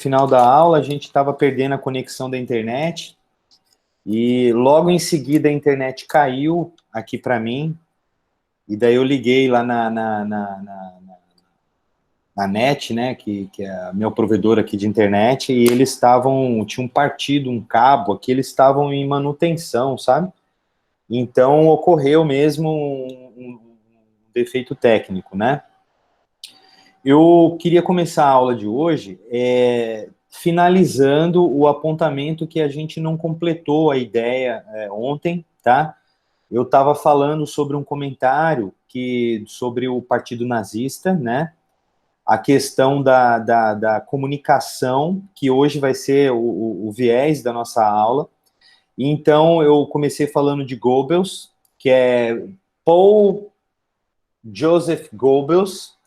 final da aula, a gente estava perdendo a conexão da internet e logo em seguida a internet caiu aqui para mim e daí eu liguei lá na NET, né, que é a meu provedor aqui de internet, e eles tinham partido um cabo aqui, eles estavam em manutenção, sabe? Então ocorreu mesmo um defeito técnico, né? Eu queria começar a aula de hoje finalizando o apontamento que a gente não completou a ideia ontem, tá? Eu estava falando sobre um comentário sobre o Partido Nazista, né? A questão da comunicação, que hoje vai ser o viés da nossa aula. Então, eu comecei falando de Goebbels, que é Paul Joseph Goebbels.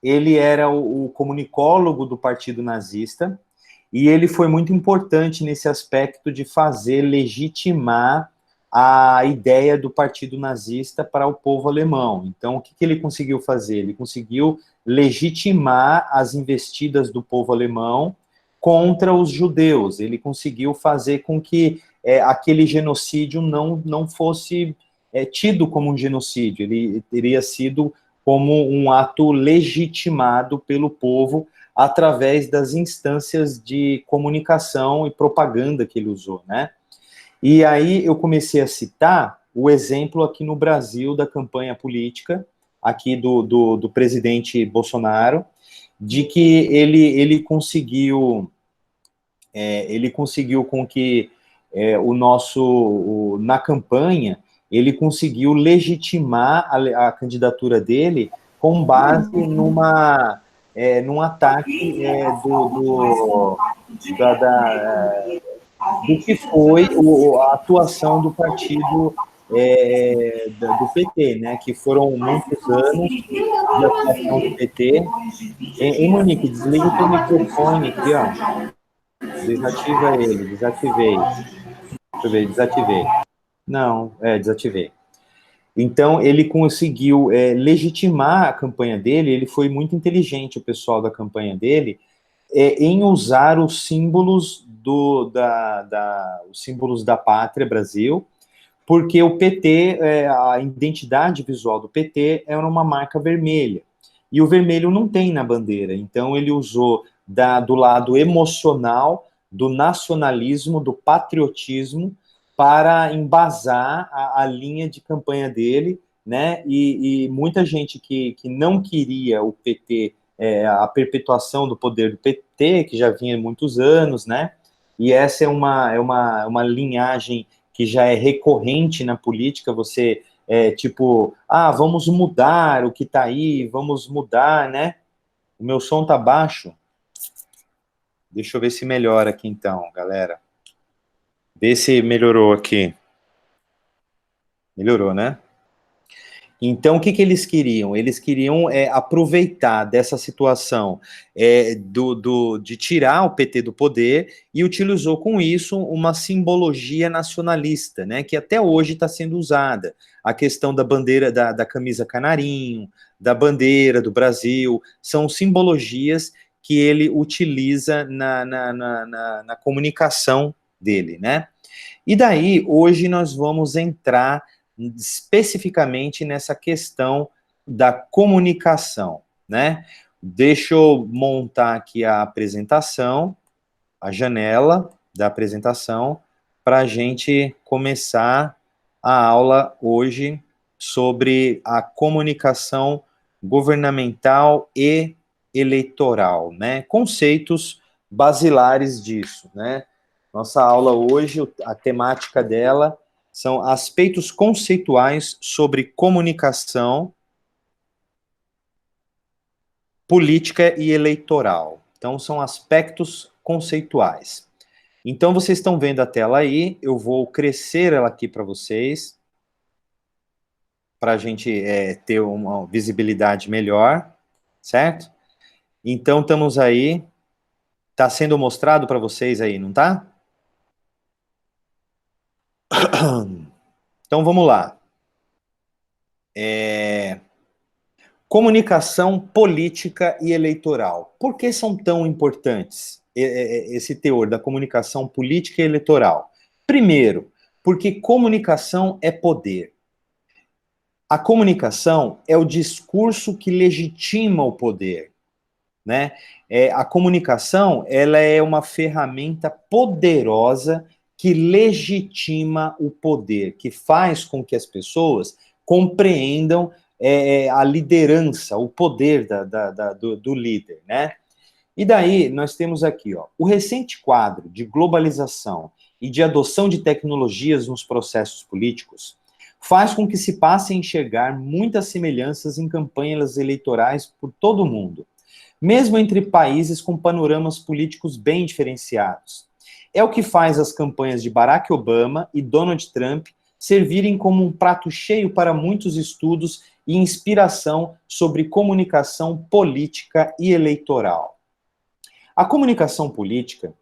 Ele era o comunicólogo do Partido Nazista, e ele foi muito importante nesse aspecto de fazer legitimar a ideia do Partido Nazista para o povo alemão. Então, o que ele conseguiu fazer? Ele conseguiu legitimar as investidas do povo alemão contra os judeus. Ele conseguiu fazer com que aquele genocídio não fosse tido como um genocídio. Ele teria sido como um ato legitimado pelo povo através das instâncias de comunicação e propaganda que ele usou, né? E aí eu comecei a citar o exemplo aqui no Brasil da campanha política, aqui do presidente Bolsonaro, de que ele conseguiu com que na campanha, ele conseguiu legitimar a candidatura dele com base num ataque do que foi a atuação do partido do PT, né? Que foram muitos anos de atuação do PT. Monique, desliga o teu microfone aqui, ó. Desativa ele, desativei. Deixa eu ver, desativei. Não, desativei. Então, ele conseguiu legitimar a campanha dele, ele foi muito inteligente, o pessoal da campanha dele, em usar os símbolos os símbolos da pátria Brasil, porque o PT, a identidade visual do PT era uma marca vermelha, e o vermelho não tem na bandeira, então ele usou do lado emocional, do nacionalismo, do patriotismo, para embasar a linha de campanha dele, né? E muita gente que não queria o PT, a perpetuação do poder do PT, que já vinha há muitos anos, né? E essa é uma linhagem que já é recorrente na política, você vamos mudar o que está aí, vamos mudar, né? O meu som tá baixo. Deixa eu ver se melhora aqui então, galera. Vê se melhorou aqui. Melhorou, né? Então, o que eles queriam? Eles queriam aproveitar dessa situação de tirar o PT do poder e utilizou com isso uma simbologia nacionalista, né, que até hoje está sendo usada. A questão da bandeira, da camisa canarinho, da bandeira do Brasil, são simbologias que ele utiliza na comunicação dele, né? E daí, hoje nós vamos entrar especificamente nessa questão da comunicação, né? Deixa eu montar aqui a apresentação, a janela da apresentação, para a gente começar a aula hoje sobre a comunicação governamental e eleitoral, né? Conceitos basilares disso, né? Nossa aula hoje, a temática dela são aspectos conceituais sobre comunicação, política e eleitoral. Então, são aspectos conceituais. Então, vocês estão vendo a tela aí, eu vou crescer ela aqui para vocês, para a gente ter uma visibilidade melhor, certo? Então, estamos aí, está sendo mostrado para vocês aí, não está? Então, vamos lá. Comunicação política e eleitoral. Por que são tão importantes? esse teor da comunicação política e eleitoral? Primeiro, porque comunicação é poder. A comunicação é o discurso que legitima o poder, né? A comunicação, ela é uma ferramenta poderosa que legitima o poder, que faz com que as pessoas compreendam a liderança, o poder do líder, né? E daí nós temos aqui, ó, o recente quadro de globalização e de adoção de tecnologias nos processos políticos faz com que se passe a enxergar muitas semelhanças em campanhas eleitorais por todo o mundo, mesmo entre países com panoramas políticos bem diferenciados. É o que faz as campanhas de Barack Obama e Donald Trump servirem como um prato cheio para muitos estudos e inspiração sobre comunicação política e eleitoral. A comunicação política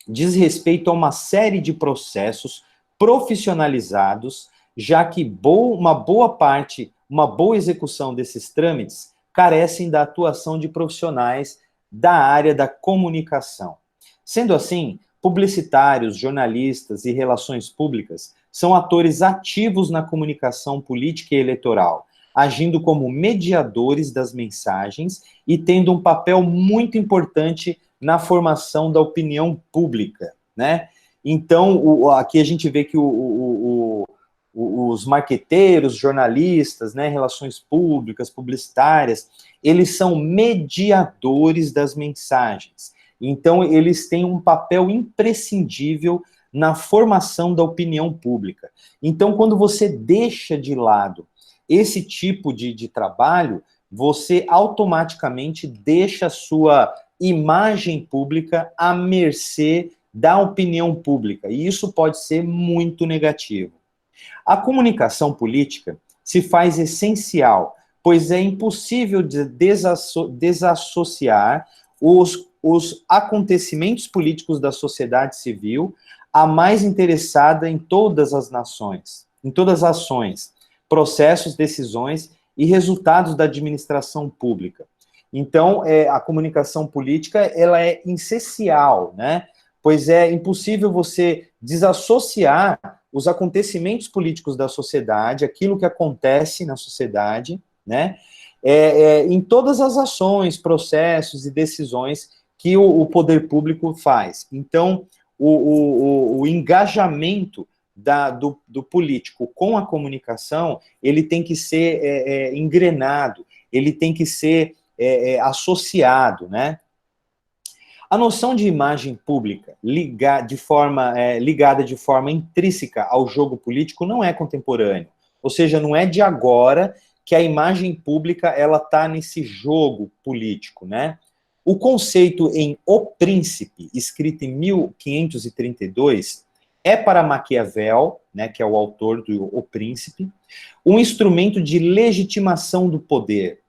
diz respeito a uma série de processos profissionalizados, já que uma boa parte, uma boa execução desses trâmites carecem da atuação de profissionais da área da comunicação. Sendo assim, publicitários, jornalistas e relações públicas são atores ativos na comunicação política e eleitoral, agindo como mediadores das mensagens e tendo um papel muito importante na formação da opinião pública, né? Então, aqui a gente vê que os marqueteiros, jornalistas, né, relações públicas, publicitárias, eles são mediadores das mensagens. Então, eles têm um papel imprescindível na formação da opinião pública. Então, quando você deixa de lado esse tipo de trabalho, você automaticamente deixa a sua imagem pública à mercê da opinião pública, e isso pode ser muito negativo. A comunicação política se faz essencial, pois é impossível desassociar os acontecimentos políticos da sociedade civil a mais interessada em todas as nações, em todas as ações, processos, decisões e resultados da administração pública. Então, a comunicação política, ela é essencial, né? Pois é impossível você desassociar os acontecimentos políticos da sociedade, aquilo que acontece na sociedade, né? Em todas as ações, processos e decisões que o poder público faz. Então, o engajamento do político com a comunicação, ele tem que ser engrenado, ele tem que ser associado, né? A noção de imagem pública ligada de forma intrínseca ao jogo político não é contemporâneo, ou seja, não é de agora que a imagem pública ela está nesse jogo político, né? O conceito em O Príncipe, escrito em 1532, é para Maquiavel, né, que é o autor do O Príncipe, um instrumento de legitimação do poder.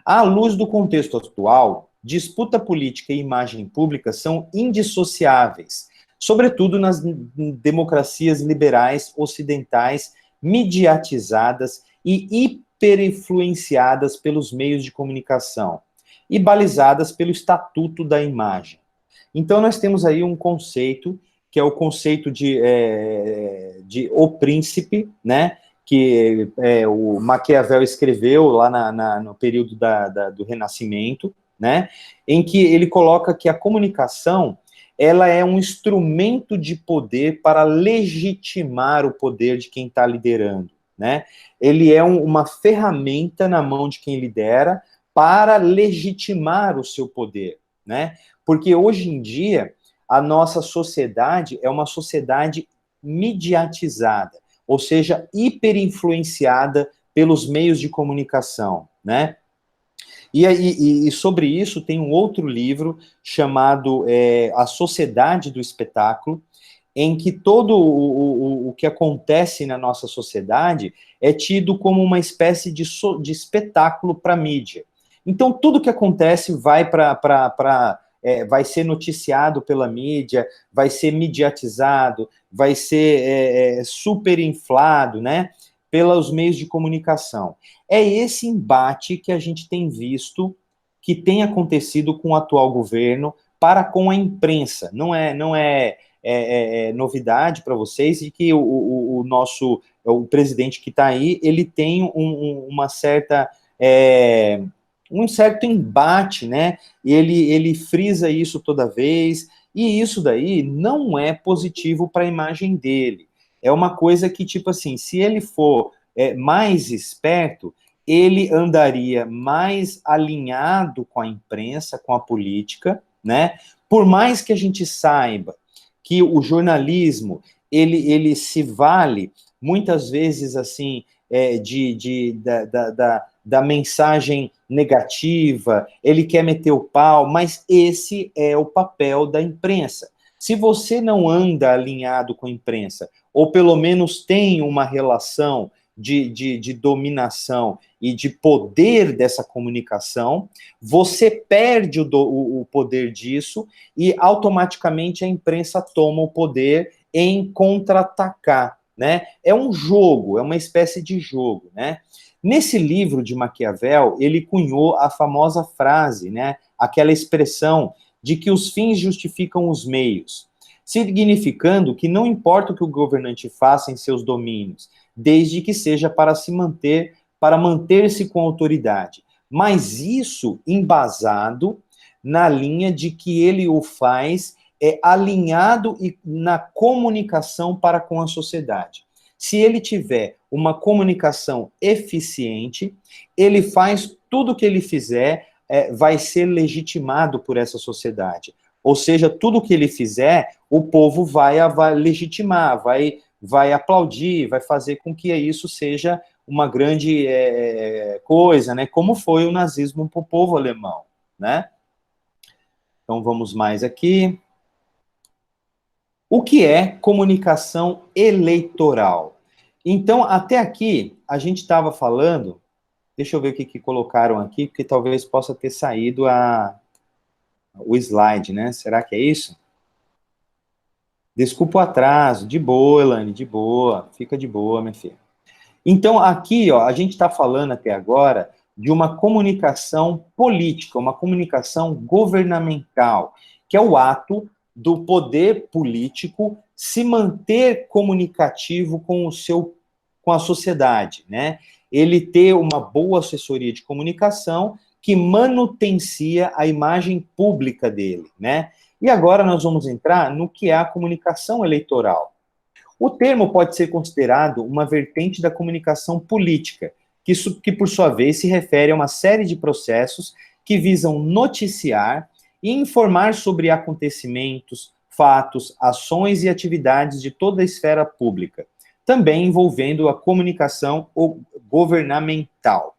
À luz do contexto atual, disputa política e imagem pública são indissociáveis, sobretudo nas democracias liberais ocidentais mediatizadas e hiperinfluenciadas pelos meios de comunicação e balizadas pelo estatuto da imagem. Então, nós temos aí um conceito, que é o conceito de O Príncipe, né, que o Maquiavel escreveu lá no período do Renascimento, né, em que ele coloca que a comunicação ela é um instrumento de poder para legitimar o poder de quem está liderando, né? Ele é uma ferramenta na mão de quem lidera para legitimar o seu poder, né? Porque hoje em dia a nossa sociedade é uma sociedade mediatizada, ou seja, hiperinfluenciada pelos meios de comunicação, né? E sobre isso tem um outro livro chamado A Sociedade do Espetáculo, em que todo o que acontece na nossa sociedade é tido como uma espécie de espetáculo para a mídia. Então, tudo que acontece vai vai ser noticiado pela mídia, vai ser mediatizado, vai ser superinflado, né, pelos meios de comunicação. É esse embate que a gente tem visto que tem acontecido com o atual governo para com a imprensa. Não é novidade para vocês de que o nosso o presidente que está aí, ele tem uma certa um certo embate, né? Ele frisa isso toda vez, e isso daí não é positivo para a imagem dele. É uma coisa que, tipo assim, se ele for mais esperto, ele andaria mais alinhado com a imprensa, com a política, né? Por mais que a gente saiba que o jornalismo, ele se vale, muitas vezes, assim, da mensagem negativa, ele quer meter o pau, mas esse é o papel da imprensa. Se você não anda alinhado com a imprensa, ou pelo menos tem uma relação de dominação e de poder dessa comunicação, você perde o poder disso e automaticamente a imprensa toma o poder em contra-atacar, né? É um jogo, é uma espécie de jogo, né? Nesse livro de Maquiavel, ele cunhou a famosa frase, né? Aquela expressão de que os fins justificam os meios, significando que não importa o que o governante faça em seus domínios, desde que seja para se manter, para manter-se com autoridade. Mas isso embasado na linha de que ele o faz alinhado e na comunicação para com a sociedade. Se ele tiver uma comunicação eficiente, ele faz tudo o que ele fizer vai ser legitimado por essa sociedade. Ou seja, tudo que ele fizer, o povo vai legitimar, vai aplaudir, vai fazer com que isso seja uma grande coisa, né? Como foi o nazismo para o povo alemão, né? Então, vamos mais aqui. O que é comunicação eleitoral? Então, até aqui, a gente estava falando, deixa eu ver o que colocaram aqui, porque talvez possa ter saído o slide, né? Será que é isso? Desculpa o atraso, de boa, Elane, de boa, fica de boa, minha filha. Então, aqui, ó, a gente está falando até agora de uma comunicação política, uma comunicação governamental, que é o ato do poder político se manter comunicativo com a sociedade, né? Ele ter uma boa assessoria de comunicação que manutencia a imagem pública dele, né? E agora nós vamos entrar no que é a comunicação eleitoral. O termo pode ser considerado uma vertente da comunicação política, que por sua vez se refere a uma série de processos que visam noticiar e informar sobre acontecimentos, fatos, ações e atividades de toda a esfera pública, também envolvendo a comunicação governamental.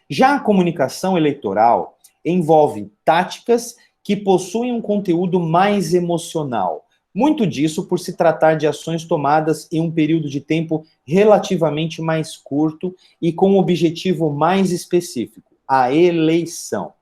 Já a comunicação eleitoral envolve táticas que possuem um conteúdo mais emocional, muito disso por se tratar de ações tomadas em um período de tempo relativamente mais curto e com um objetivo mais específico, a eleição.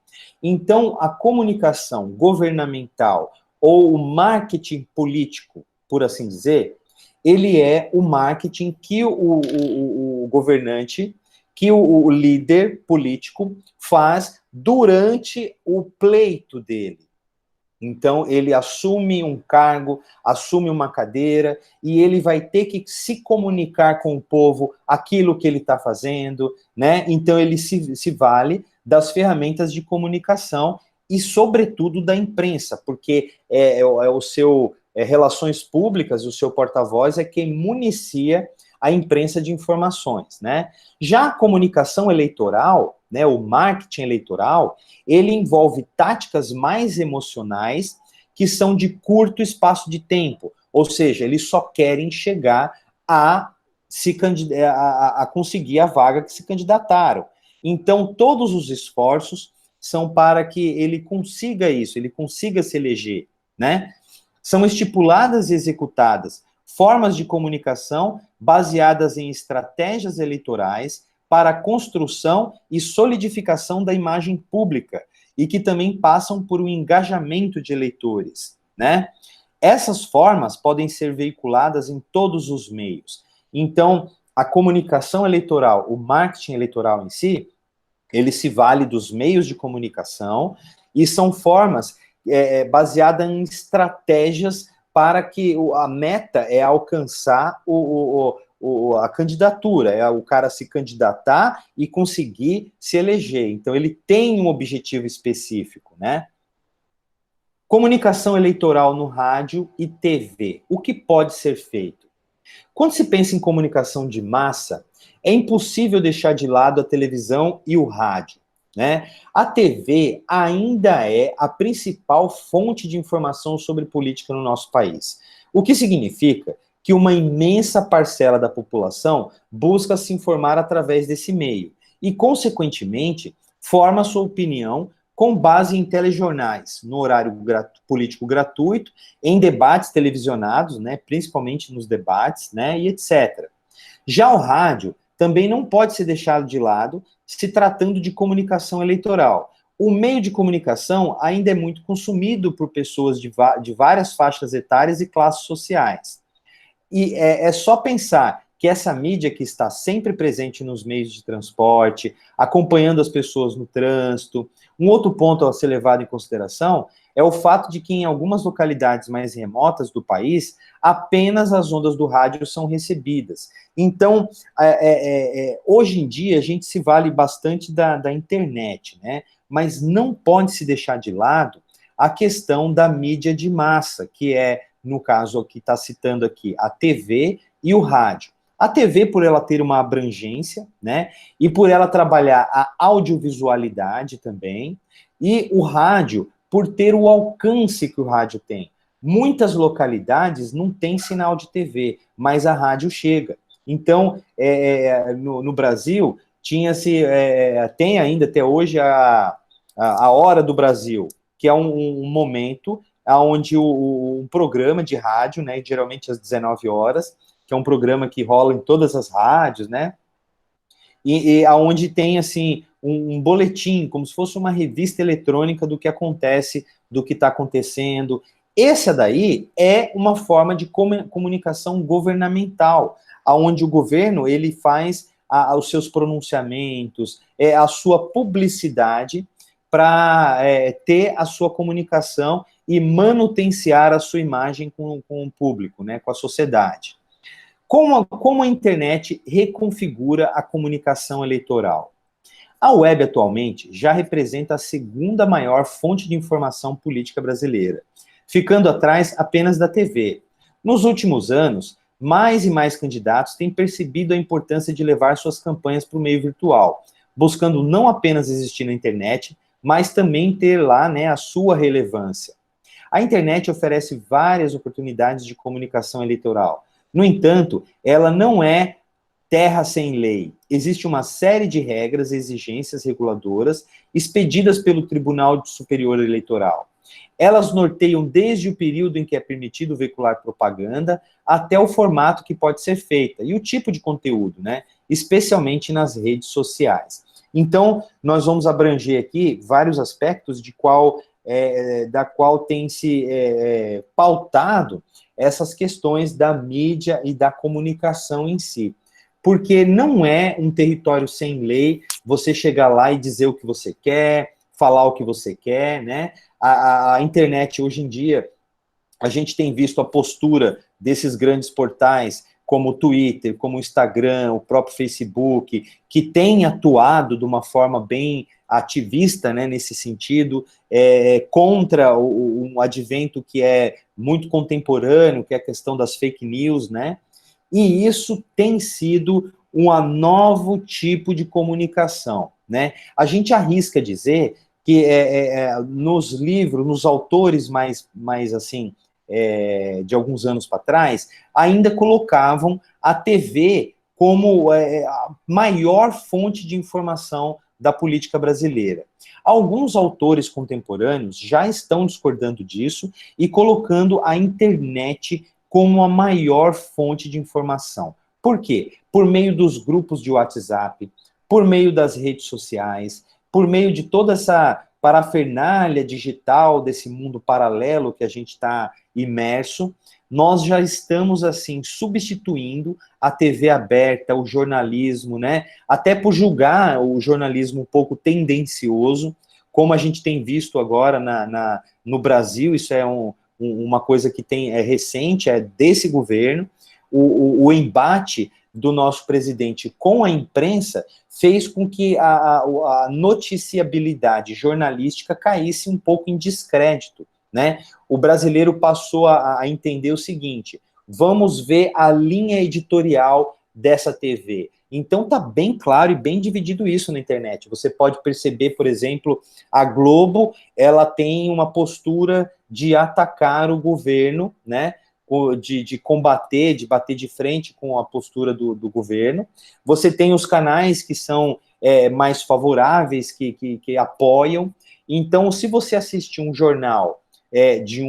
Então, a comunicação governamental ou o marketing político, por assim dizer, ele é o marketing que o governante, que o líder político faz durante o pleito dele. Então, ele assume um cargo, assume uma cadeira, e ele vai ter que se comunicar com o povo aquilo que ele está fazendo, né? Então, ele se vale das ferramentas de comunicação e, sobretudo, da imprensa, porque é o seu relações públicas, o seu porta-voz é quem municia a imprensa de informações, né? Já a comunicação eleitoral, né, o marketing eleitoral, ele envolve táticas mais emocionais que são de curto espaço de tempo, ou seja, eles só querem chegar a conseguir a vaga que se candidataram. Então, todos os esforços são para que ele consiga isso, ele consiga se eleger, né? São estipuladas e executadas formas de comunicação baseadas em estratégias eleitorais para a construção e solidificação da imagem pública e que também passam por um engajamento de eleitores, né? Essas formas podem ser veiculadas em todos os meios. Então, a comunicação eleitoral, o marketing eleitoral em si, ele se vale dos meios de comunicação e são formas baseada em estratégias para que a meta é alcançar a candidatura, é o cara se candidatar e conseguir se eleger. Então, ele tem um objetivo específico, né? Comunicação eleitoral no rádio e TV. O que pode ser feito? Quando se pensa em comunicação de massa, é impossível deixar de lado a televisão e o rádio, né? A TV ainda é a principal fonte de informação sobre política no nosso país. O que significa que uma imensa parcela da população busca se informar através desse meio e, consequentemente, forma sua opinião com base em telejornais, no horário político gratuito, em debates televisionados, né, principalmente nos debates, né, e etc. Já o rádio também não pode ser deixado de lado se tratando de comunicação eleitoral. O meio de comunicação ainda é muito consumido por pessoas de várias faixas etárias e classes sociais. E é só pensar que essa mídia que está sempre presente nos meios de transporte, acompanhando as pessoas no trânsito. Um outro ponto a ser levado em consideração é o fato de que em algumas localidades mais remotas do país, apenas as ondas do rádio são recebidas. Então, hoje em dia, a gente se vale bastante da internet, né? Mas não pode se deixar de lado a questão da mídia de massa, que é, no caso que está citando aqui, a TV e o rádio. A TV, por ela ter uma abrangência, né, e por ela trabalhar a audiovisualidade também, e o rádio, por ter o alcance que o rádio tem. Muitas localidades não têm sinal de TV, mas a rádio chega. Então, no Brasil, tem ainda até hoje a Hora do Brasil, que é um momento onde um programa de rádio, né, geralmente às 19 horas, que é um programa que rola em todas as rádios, né? E aonde tem, assim, um boletim, como se fosse uma revista eletrônica do que acontece, do que está acontecendo. Essa daí é uma forma de comunicação governamental, aonde o governo, ele faz os seus pronunciamentos, a sua publicidade para ter a sua comunicação e manutenciar a sua imagem com o público, né, com a sociedade. Como a internet reconfigura a comunicação eleitoral? A web, atualmente, já representa a segunda maior fonte de informação política brasileira, ficando atrás apenas da TV. Nos últimos anos, mais e mais candidatos têm percebido a importância de levar suas campanhas para o meio virtual, buscando não apenas existir na internet, mas também ter lá, né, a sua relevância. A internet oferece várias oportunidades de comunicação eleitoral. No entanto, ela não é terra sem lei. Existe uma série de regras e exigências reguladoras expedidas pelo Tribunal Superior Eleitoral. Elas norteiam desde o período em que é permitido veicular propaganda até o formato que pode ser feita e o tipo de conteúdo, né? Especialmente nas redes sociais. Então, nós vamos abranger aqui vários aspectos da qual tem se pautado essas questões da mídia e da comunicação em si. Porque não é um território sem lei você chegar lá e dizer o que você quer, falar o que você quer, né? A internet, hoje em dia, a gente tem visto a postura desses grandes portais, como o Twitter, como o Instagram, o próprio Facebook, que tem atuado de uma forma bem ativista, né, nesse sentido, contra um advento que é muito contemporâneo, que é a questão das fake news, né? E isso tem sido um novo tipo de comunicação, né? A gente arrisca dizer que nos livros, nos autores mais assim, de alguns anos para trás, ainda colocavam a TV como a maior fonte de informação da política brasileira. Alguns autores contemporâneos já estão discordando disso e colocando a internet como a maior fonte de informação. Por quê? Por meio dos grupos de WhatsApp, por meio das redes sociais, por meio de toda essa parafernália digital desse mundo paralelo que a gente está imerso, nós já estamos, assim, substituindo a TV aberta, o jornalismo, né? Até por julgar o jornalismo um pouco tendencioso, como a gente tem visto agora no Brasil, isso é uma coisa que é recente, é desse governo, o embate do nosso presidente com a imprensa fez com que a noticiabilidade jornalística caísse um pouco em descrédito, né? O brasileiro passou a entender o seguinte: vamos ver a linha editorial dessa TV. Então tá bem claro e bem dividido isso na internet. Você pode perceber, por exemplo, a Globo, ela tem uma postura de atacar o governo, né? De combater, de bater de frente com a postura do governo. Você tem os canais que são mais favoráveis, que apoiam. Então, se você assistir um jornal de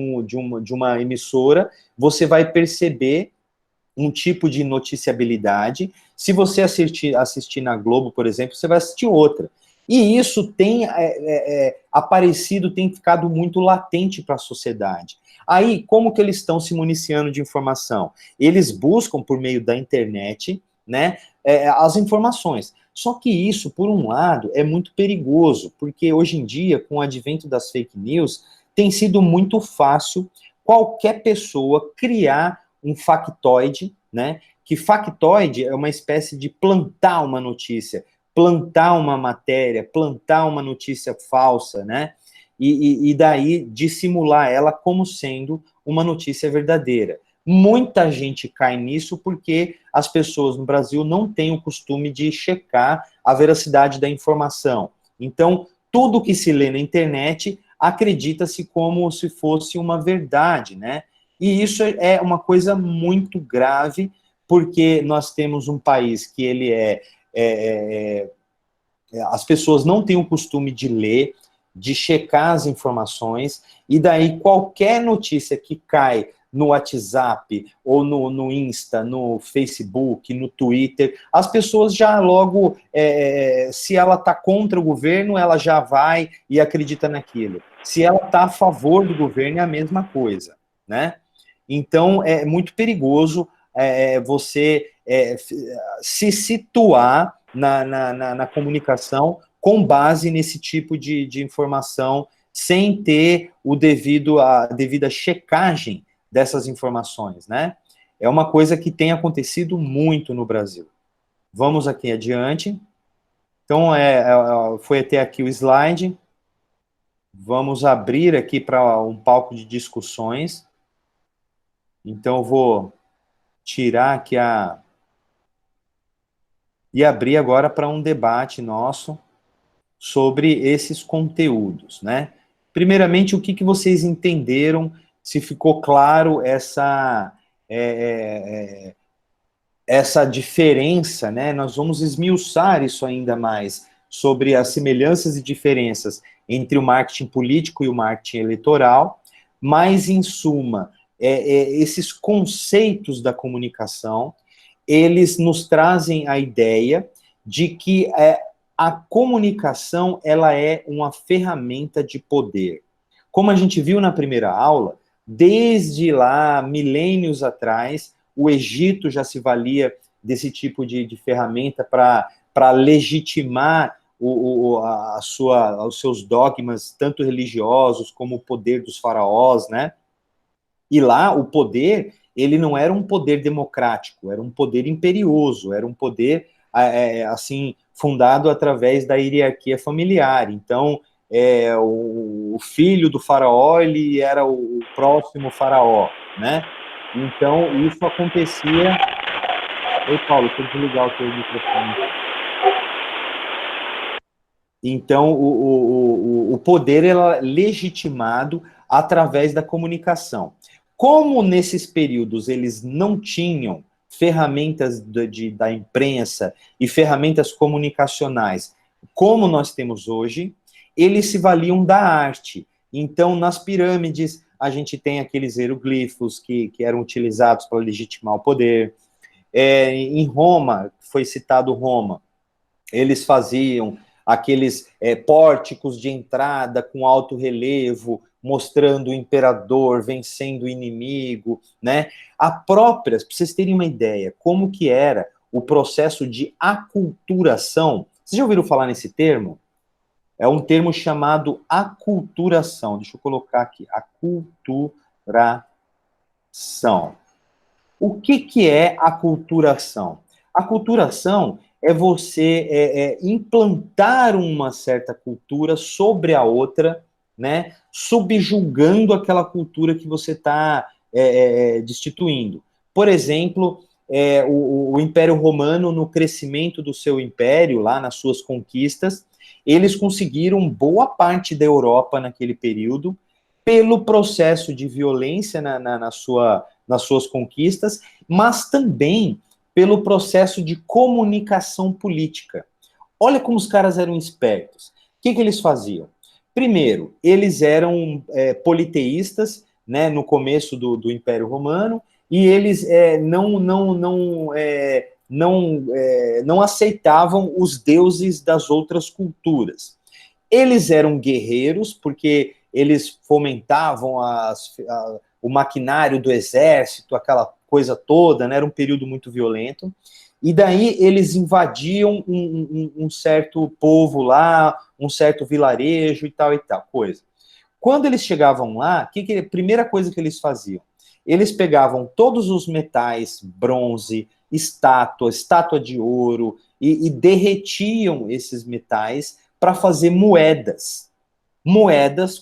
uma emissora, você vai perceber um tipo de noticiabilidade. Se você assistir na Globo, por exemplo, você vai assistir outra. E isso tem aparecido, tem ficado muito latente para a sociedade. Aí, como que eles estão se municiando de informação? Eles buscam, por meio da internet, né, as informações. Só que isso, por um lado, é muito perigoso, porque hoje em dia, com o advento das fake news, tem sido muito fácil qualquer pessoa criar um factoide, né? Que factoide é uma espécie de plantar uma notícia, plantar uma matéria, plantar uma notícia falsa, né? E daí dissimular ela como sendo uma notícia verdadeira. Muita gente cai nisso porque as pessoas no Brasil não têm o costume de checar a veracidade da informação. Então, tudo que se lê na internet acredita-se como se fosse uma verdade, né? E isso é uma coisa muito grave, porque nós temos um país que ele as pessoas não têm o costume de ler, de checar as informações, e daí qualquer notícia que cai no WhatsApp, ou no Insta, no Facebook, no Twitter, as pessoas já logo, se ela está contra o governo, ela já vai e acredita naquilo. Se ela está a favor do governo, é a mesma coisa, né? Então, é muito perigoso você se situar na comunicação com base nesse tipo de informação, sem ter a devida checagem dessas informações, né? É uma coisa que tem acontecido muito no Brasil. Vamos aqui adiante. Então, foi até aqui o slide. Vamos abrir aqui para um palco de discussões. Então, eu vou tirar aqui e abrir agora para um debate nosso sobre esses conteúdos, né? Primeiramente, o que vocês entenderam, se ficou claro essa diferença, né? Nós vamos esmiuçar isso ainda mais, sobre as semelhanças e diferenças entre o marketing político e o marketing eleitoral, mas, em suma, esses conceitos da comunicação, eles nos trazem a ideia de que a comunicação ela é uma ferramenta de poder. Como a gente viu na primeira aula, desde lá, milênios atrás, o Egito já se valia desse tipo de ferramenta para legitimar os seus dogmas, tanto religiosos como o poder dos faraós, né? E lá, o poder, ele não era um poder democrático, era um poder imperioso, era um poder, assim, fundado através da hierarquia familiar. Então, o filho do faraó, ele era o próximo faraó, né? Então, isso acontecia... Oi, Paulo, deixa eu desligar o teu microfone. Então, o poder era legitimado através da comunicação. Como nesses períodos eles não tinham ferramentas da imprensa e ferramentas comunicacionais como nós temos hoje, eles se valiam da arte. Então, nas pirâmides, a gente tem aqueles hieroglifos que eram utilizados para legitimar o poder. Em Roma, foi citado Roma, eles faziam aqueles pórticos de entrada com alto relevo, mostrando o imperador vencendo o inimigo, né? Para vocês terem uma ideia, como que era o processo de aculturação. Vocês já ouviram falar nesse termo? É um termo chamado aculturação. Deixa eu colocar aqui, aculturação. O que é aculturação? Aculturação é você implantar uma certa cultura sobre a outra, né, subjugando aquela cultura que você está destituindo. Por exemplo, o Império Romano, no crescimento do seu império, lá nas suas conquistas, eles conseguiram boa parte da Europa naquele período, pelo processo de violência nas suas conquistas, mas também pelo processo de comunicação política. Olha como os caras eram espertos. O que eles faziam? Primeiro, eles eram politeístas, né, no começo do Império Romano, e eles não aceitavam os deuses das outras culturas. Eles eram guerreiros, porque eles fomentavam o maquinário do exército, aquela coisa toda, né? Era um período muito violento. E daí eles invadiam um certo povo lá, um certo vilarejo e tal, coisa. Quando eles chegavam lá, a primeira coisa que eles faziam? Eles pegavam todos os metais, bronze, estátua de ouro, e derretiam esses metais para fazer moedas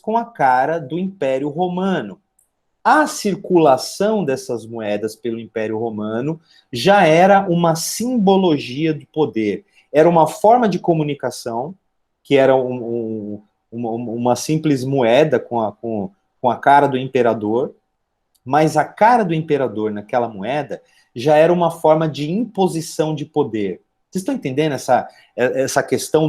com a cara do Império Romano. A circulação dessas moedas pelo Império Romano já era uma simbologia do poder. Era uma forma de comunicação, que era uma simples moeda com a cara do imperador, mas a cara do imperador naquela moeda já era uma forma de imposição de poder. Vocês estão entendendo essa questão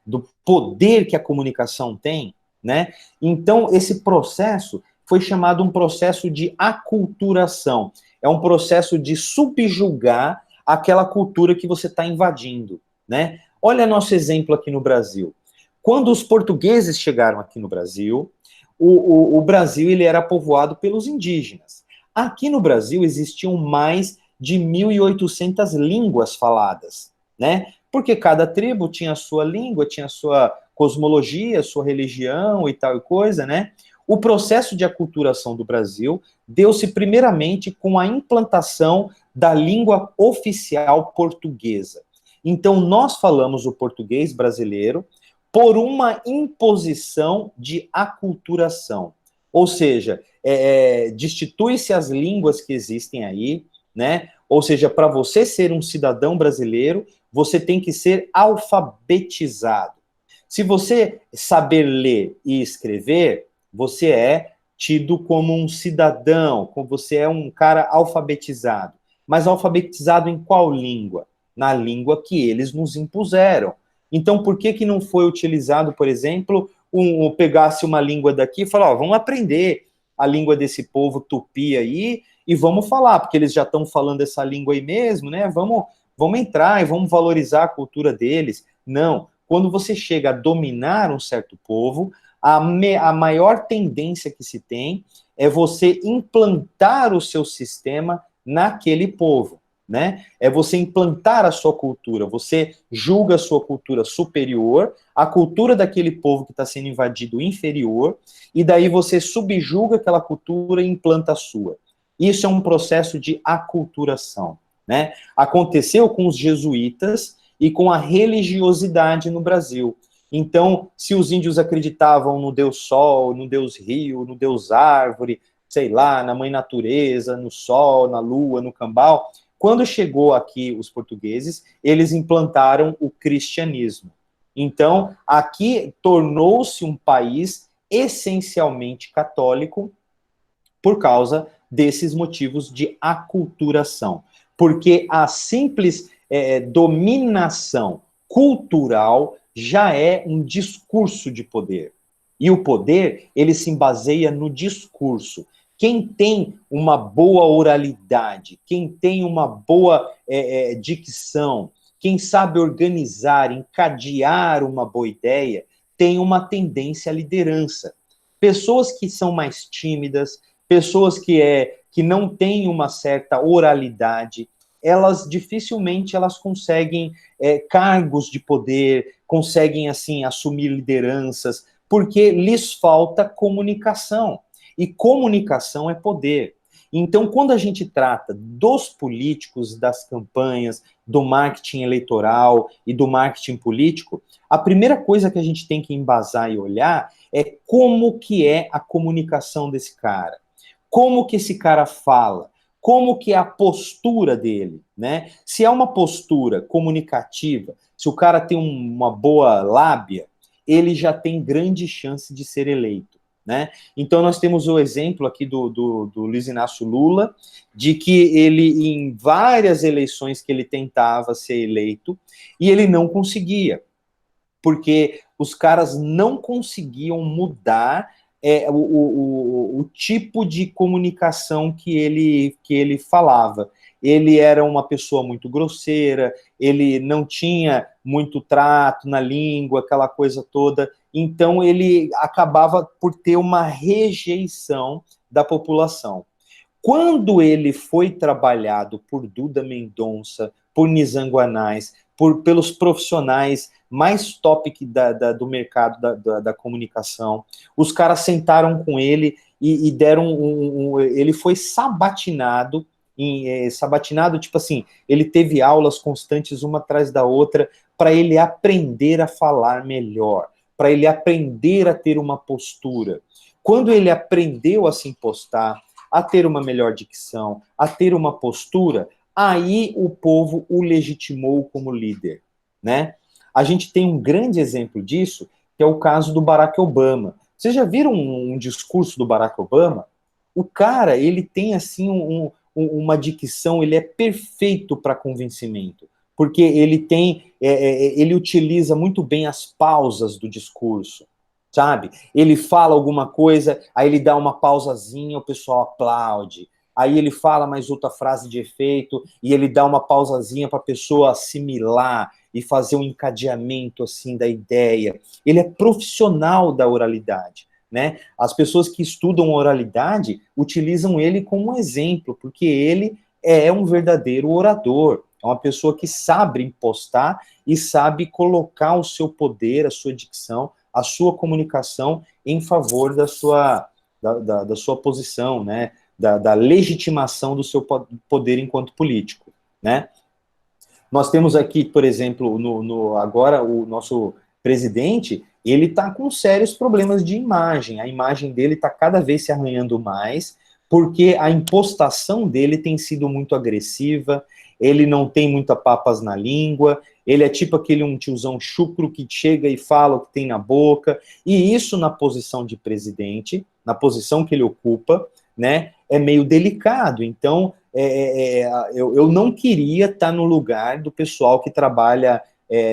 do poder que a comunicação tem, né? Então, esse processo foi chamado um processo de aculturação. É um processo de subjugar aquela cultura que você está invadindo, né? Olha nosso exemplo aqui no Brasil. Quando os portugueses chegaram aqui no Brasil, o Brasil ele era povoado pelos indígenas. Aqui no Brasil existiam mais de 1.800 línguas faladas, né? Porque cada tribo tinha a sua língua, tinha a sua cosmologia, sua religião e tal e coisa, né? O processo de aculturação do Brasil deu-se primeiramente com a implantação da língua oficial portuguesa. Então, nós falamos o português brasileiro por uma imposição de aculturação. Ou seja, destitui-se as línguas que existem aí, né? Ou seja, para você ser um cidadão brasileiro, você tem que ser alfabetizado. Se você saber ler e escrever, você é tido como um cidadão, como você é um cara alfabetizado. Mas alfabetizado em qual língua? Na língua que eles nos impuseram. Então, por que não foi utilizado, por exemplo, pegasse uma língua daqui e falar, vamos aprender a língua desse povo tupi aí e vamos falar, porque eles já estão falando essa língua aí mesmo, né? Vamos entrar e vamos valorizar a cultura deles. Não. Quando você chega a dominar um certo povo, a maior tendência que se tem é você implantar o seu sistema naquele povo, né? É você implantar a sua cultura, você julga a sua cultura superior, a cultura daquele povo que está sendo invadido inferior, e daí você subjuga aquela cultura e implanta a sua. Isso é um processo de aculturação, né? Aconteceu com os jesuítas e com a religiosidade no Brasil. Então, se os índios acreditavam no Deus Sol, no Deus Rio, no Deus Árvore, sei lá, na Mãe Natureza, no Sol, na Lua, no Cambau, quando chegou aqui os portugueses, eles implantaram o cristianismo. Então, aqui tornou-se um país essencialmente católico por causa desses motivos de aculturação. Porque a simples dominação cultural já é um discurso de poder. E o poder, ele se baseia no discurso. Quem tem uma boa oralidade, quem tem uma boa dicção, quem sabe organizar, encadear uma boa ideia, tem uma tendência à liderança. Pessoas que são mais tímidas, pessoas que não têm uma certa oralidade, elas dificilmente elas conseguem cargos de poder, conseguem, assim, assumir lideranças, porque lhes falta comunicação. E comunicação é poder. Então, quando a gente trata dos políticos, das campanhas, do marketing eleitoral e do marketing político, a primeira coisa que a gente tem que embasar e olhar é como que é a comunicação desse cara. Como que esse cara fala? Como que é a postura dele, né? Se é uma postura comunicativa, se o cara tem uma boa lábia, ele já tem grande chance de ser eleito, né? Então, nós temos o exemplo aqui do Luiz Inácio Lula, de que ele, em várias eleições que ele tentava ser eleito, e ele não conseguia, porque os caras não conseguiam mudar o tipo de comunicação que ele falava. Ele era uma pessoa muito grosseira, ele não tinha muito trato na língua, aquela coisa toda, então ele acabava por ter uma rejeição da população. Quando ele foi trabalhado por Duda Mendonça, por Nizam Guanais, pelos profissionais mais top do mercado da comunicação, os caras sentaram com ele e deram ele foi sabatinado, sabatinado, tipo assim, ele teve aulas constantes uma atrás da outra para ele aprender a falar melhor, para ele aprender a ter uma postura. Quando ele aprendeu a se impostar, a ter uma melhor dicção, a ter uma postura, aí o povo o legitimou como líder, né? A gente tem um grande exemplo disso, que é o caso do Barack Obama. Vocês já viram um discurso do Barack Obama? O cara, ele tem, assim, uma dicção, ele é perfeito para convencimento, porque ele tem, ele utiliza muito bem as pausas do discurso, sabe? Ele fala alguma coisa, aí ele dá uma pausazinha, o pessoal aplaude. Aí ele fala mais outra frase de efeito e ele dá uma pausazinha para a pessoa assimilar e fazer um encadeamento assim da ideia. Ele é profissional da oralidade, né? As pessoas que estudam oralidade utilizam ele como exemplo, porque ele é um verdadeiro orador, é uma pessoa que sabe impostar e sabe colocar o seu poder, a sua dicção, a sua comunicação em favor da sua posição, né? Da legitimação do seu poder enquanto político, né? Nós temos aqui, por exemplo, agora o nosso presidente, ele está com sérios problemas de imagem. A imagem dele está cada vez se arranhando mais, porque a impostação dele tem sido muito agressiva, ele não tem muita papas na língua, ele é tipo aquele um tiozão chucro que chega e fala o que tem na boca, e isso na posição de presidente, na posição que ele ocupa, né, é meio delicado. Então, eu não queria estar no lugar do pessoal que trabalha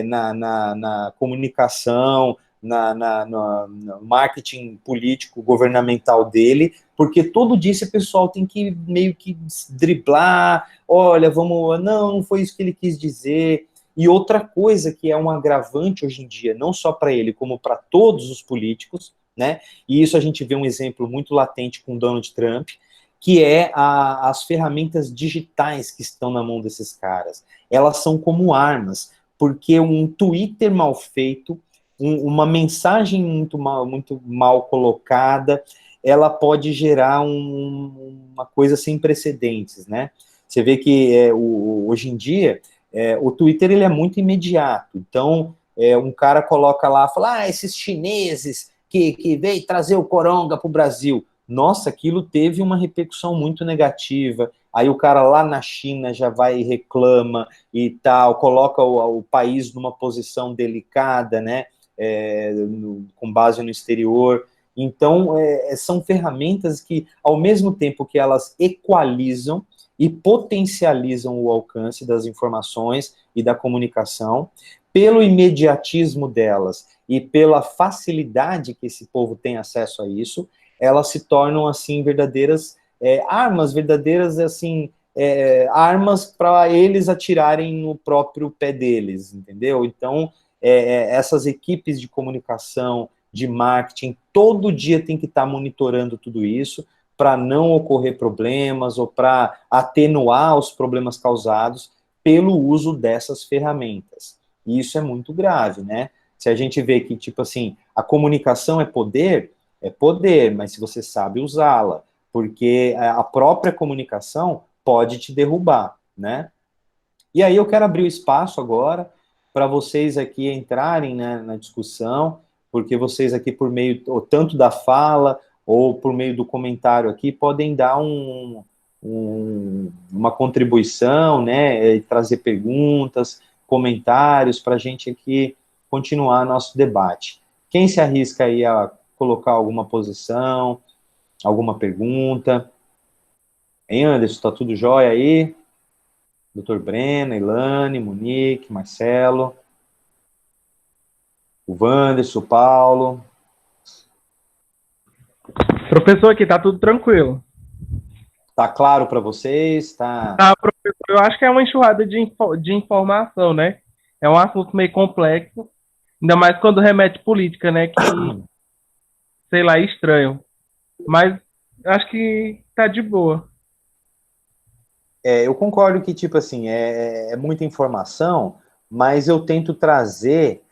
na comunicação, no marketing político governamental dele, porque todo dia esse pessoal tem que meio que driblar, olha, não foi isso que ele quis dizer. E outra coisa que é um agravante hoje em dia, não só para ele, como para todos os políticos, né? E isso a gente vê um exemplo muito latente com Donald Trump, que é as ferramentas digitais que estão na mão desses caras. Elas são como armas, porque um Twitter mal feito, uma mensagem muito mal colocada, ela pode gerar uma coisa sem precedentes, né? Você vê que hoje em dia o Twitter ele é muito imediato. Então, um cara coloca lá, fala, esses chineses que veio trazer o coronga para o Brasil. Nossa, aquilo teve uma repercussão muito negativa. Aí o cara lá na China já vai e reclama e tal, coloca o país numa posição delicada, né? Com base no exterior. Então, são ferramentas que, ao mesmo tempo que elas equalizam e potencializam o alcance das informações e da comunicação, pelo imediatismo delas e pela facilidade que esse povo tem acesso a isso, elas se tornam, assim, verdadeiras armas, verdadeiras, assim, armas para eles atirarem no próprio pé deles, entendeu? Então, essas equipes de comunicação, de marketing, todo dia tem que estar monitorando tudo isso, para não ocorrer problemas ou para atenuar os problemas causados pelo uso dessas ferramentas. E isso é muito grave, né? Se a gente vê que, tipo assim, a comunicação é poder, mas se você sabe usá-la, porque a própria comunicação pode te derrubar, né? E aí eu quero abrir o espaço agora para vocês aqui entrarem, né, na discussão, porque vocês aqui por meio, ou tanto da fala, ou por meio do comentário aqui, podem dar uma contribuição, né, e trazer perguntas, comentários para a gente aqui continuar nosso debate. Quem se arrisca aí a colocar alguma posição, alguma pergunta? Hein, Anderson, está tudo jóia aí? Doutor Breno, Ilane, Monique, Marcelo, o Wanderson, o Paulo. Professor, aqui tá tudo tranquilo. Tá claro para vocês? Tá. Tá, professor, eu acho que é uma enxurrada de informação, né? É um assunto meio complexo, ainda mais quando remete política, né? Que, sei lá, é estranho. Mas acho que tá de boa. Eu concordo que, tipo assim, é muita informação, mas eu tento trazer,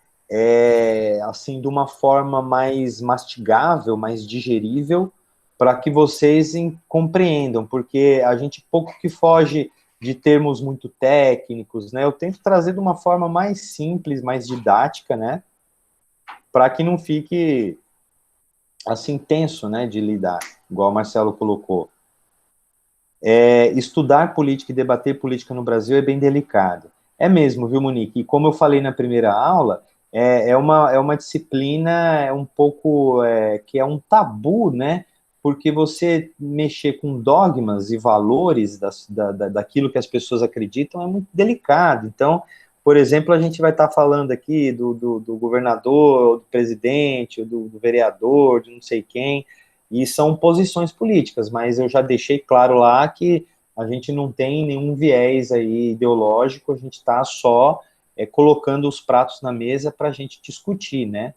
assim, de uma forma mais mastigável, mais digerível, para que vocês compreendam, porque a gente pouco que foge de termos muito técnicos, né? Eu tento trazer de uma forma mais simples, mais didática, né? Para que não fique, assim, tenso, né, de lidar, igual o Marcelo colocou. Estudar política e debater política no Brasil é bem delicado. É mesmo, viu, Monique? E como eu falei na primeira aula, é uma disciplina um pouco que é um tabu, né? Porque você mexer com dogmas e valores daquilo que as pessoas acreditam é muito delicado. Então, por exemplo, a gente vai estar falando aqui do governador, do presidente, do vereador, de não sei quem, e são posições políticas, mas eu já deixei claro lá que a gente não tem nenhum viés aí ideológico, a gente está só colocando os pratos na mesa para a gente discutir, né?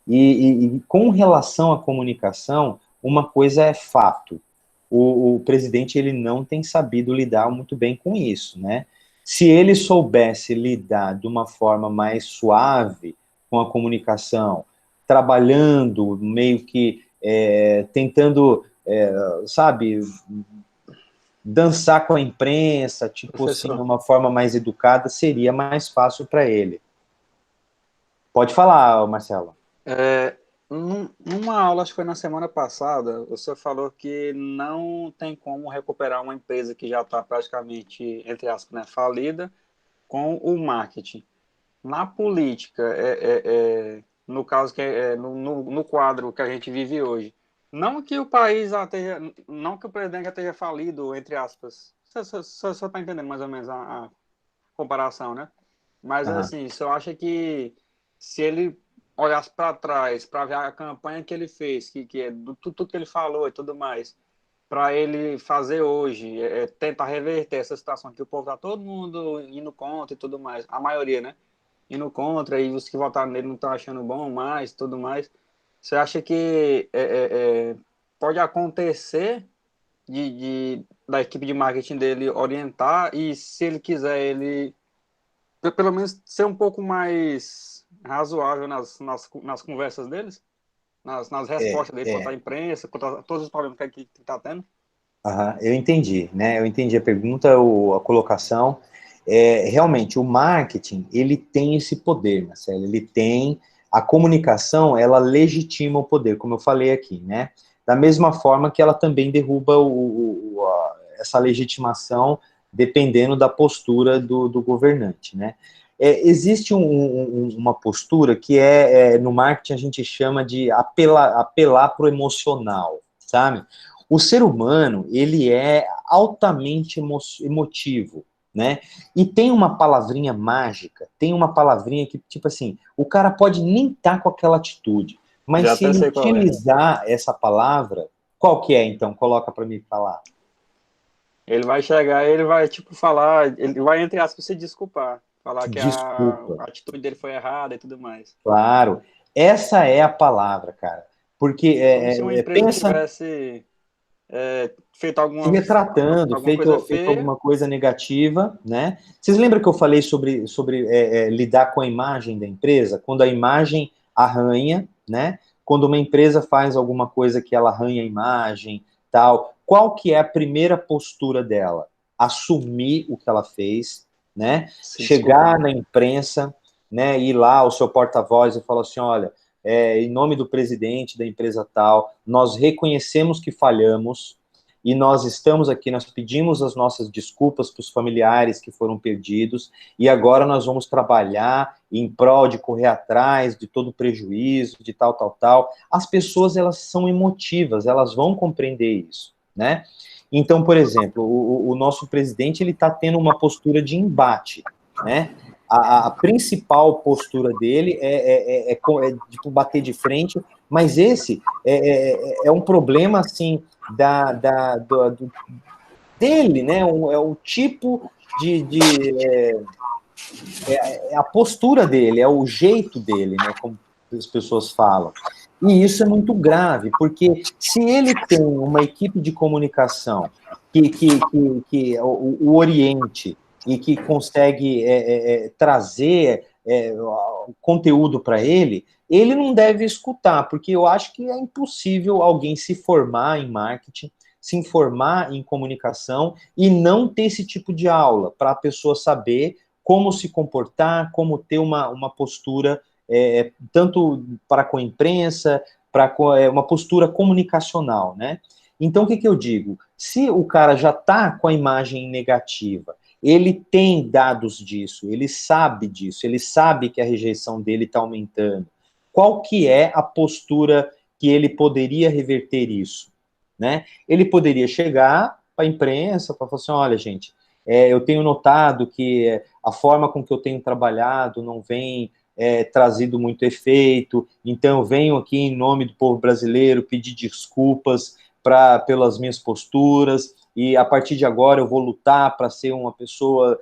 E com relação à comunicação, uma coisa é fato, o presidente ele não tem sabido lidar muito bem com isso, né? Se ele soubesse lidar de uma forma mais suave com a comunicação, trabalhando meio que tentando, sabe, dançar com a imprensa, tipo assim, de Professor, uma forma mais educada, seria mais fácil para ele. Pode falar, Marcelo. numa aula, acho que foi na semana passada, o senhor falou que não tem como recuperar uma empresa que já está praticamente, entre aspas, né, falida, com o marketing. Na política, no caso no quadro que a gente vive hoje, não que o país já esteja, não que o presidente já esteja falido, entre aspas. Você está entendendo mais ou menos a comparação, né? Mas Uhum. assim, você acha que se ele olhasse para trás, para ver a campanha que ele fez, que é do tudo que ele falou e tudo mais, para ele fazer hoje, tentar reverter essa situação que o povo tá todo mundo indo contra e tudo mais, a maioria, né? Indo contra e os que votaram nele não estão achando bom mais, tudo mais. Você acha que pode acontecer da equipe de marketing dele orientar e se ele quiser ele pelo menos ser um pouco mais razoável nas conversas deles, nas respostas dele quanto à imprensa, quanto a todos os problemas que está tendo? Uhum, eu entendi, né? Eu entendi a pergunta, a colocação. Realmente, o marketing, ele tem esse poder, Marcelo, ele tem... A comunicação, ela legitima o poder, como eu falei aqui, né? Da mesma forma que ela também derruba essa legitimação, dependendo da postura do governante, né? Existe uma postura que no marketing a gente chama de apelar para o emocional, sabe? O ser humano, ele é altamente emotivo, né? E tem uma palavrinha mágica, tem uma palavrinha que, tipo assim, o cara pode nem estar com aquela atitude, mas Já se até ele sei qual é. utilizar essa palavra, qual que é, então? Coloca para mim falar. Ele vai chegar, ele vai, tipo, falar, ele vai, entre aspas, se desculpar. Falar que Desculpa. a atitude dele foi errada e tudo mais. Claro. Essa é a palavra, cara. Porque Como se uma empresa pensa... tivesse feito alguma, se retratando, alguma coisa feito feia. alguma coisa negativa, né? Vocês lembram que eu falei sobre lidar com a imagem da empresa? Quando a imagem arranha, né? Quando uma empresa faz alguma coisa que ela arranha a imagem, tal, qual que é a primeira postura dela? Assumir o que ela fez, né? Chegar na imprensa, né? Ir lá, o seu porta-voz, e falar assim, olha, em nome do presidente da empresa tal, nós reconhecemos que falhamos, e nós estamos aqui, nós pedimos as nossas desculpas para os familiares que foram perdidos, e agora nós vamos trabalhar em prol de correr atrás de todo o prejuízo, de tal, tal, tal. As pessoas, elas são emotivas, elas vão compreender isso, né? Então, por exemplo, o nosso presidente, ele está tendo uma postura de embate, né? A principal postura dele é tipo, bater de frente, mas esse é um problema, assim, dele, né? É o tipo a postura dele, é o jeito dele, né? Como as pessoas falam. E isso é muito grave, porque se ele tem uma equipe de comunicação que o oriente e que consegue trazer conteúdo para ele, ele não deve escutar, porque eu acho que é impossível alguém se formar em marketing, se informar em comunicação e não ter esse tipo de aula, para a pessoa saber como se comportar, como ter uma postura, tanto para com a imprensa, para uma postura comunicacional, né? Então, o que eu digo? Se o cara já está com a imagem negativa, ele tem dados disso, ele sabe disso, ele sabe que a rejeição dele está aumentando. Qual que é a postura que ele poderia reverter isso? Né? Ele poderia chegar para a imprensa para falar assim, olha, gente, eu tenho notado que a forma com que eu tenho trabalhado não vem trazido muito efeito, então eu venho aqui em nome do povo brasileiro pedir desculpas pelas minhas posturas, e a partir de agora eu vou lutar para ser uma pessoa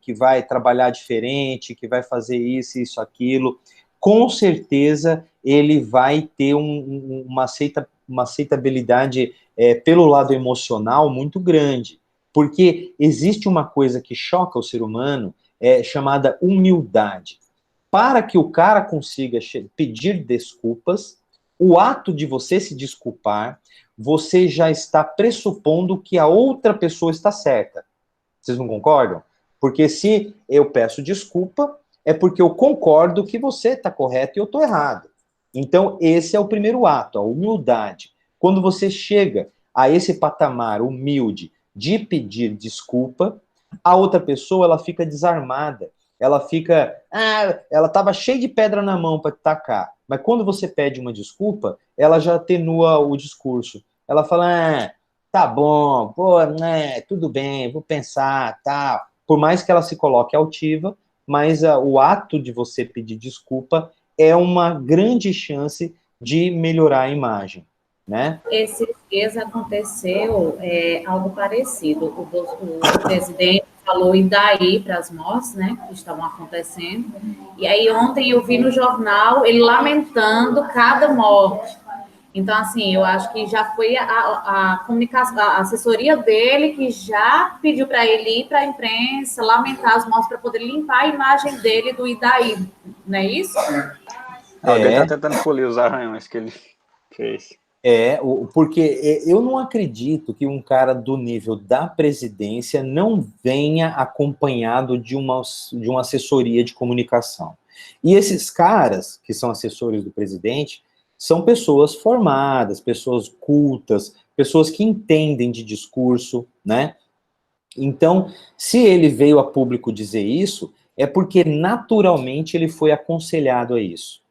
que vai trabalhar diferente, que vai fazer isso, aquilo. Com certeza ele vai ter uma aceitabilidade pelo lado emocional muito grande, porque existe uma coisa que choca o ser humano, chamada humildade. Para que o cara consiga pedir desculpas, o ato de você se desculpar, você já está pressupondo que a outra pessoa está certa. Vocês não concordam? Porque se eu peço desculpa, é porque eu concordo que você está correto e eu estou errado. Então, esse é o primeiro ato, a humildade. Quando você chega a esse patamar humilde de pedir desculpa, a outra pessoa, ela fica desarmada. Ela fica, ela estava cheia de pedra na mão para te tacar. Mas quando você pede uma desculpa, ela já atenua o discurso. Ela fala, tá bom, pô, né, tudo bem, vou pensar, tal. Por mais que ela se coloque altiva, mas o ato de você pedir desculpa é uma grande chance de melhorar a imagem, né? Esses dias aconteceu algo parecido. O presidente falou e daí para as mortes, né, que estavam acontecendo. E aí ontem eu vi no jornal ele lamentando cada morte. Então, assim, eu acho que já foi a comunicação, a assessoria dele que já pediu para ele ir para a imprensa, lamentar as mortes para poder limpar a imagem dele do Idaí, não é isso? Alguém está tentando polir os arranhões que ele fez. Porque eu não acredito que um cara do nível da presidência não venha acompanhado de uma assessoria de comunicação. E esses caras, que são assessores do presidente, são pessoas formadas, pessoas cultas, pessoas que entendem de discurso, né? Então, se ele veio a público dizer isso, é porque naturalmente ele foi aconselhado a isso.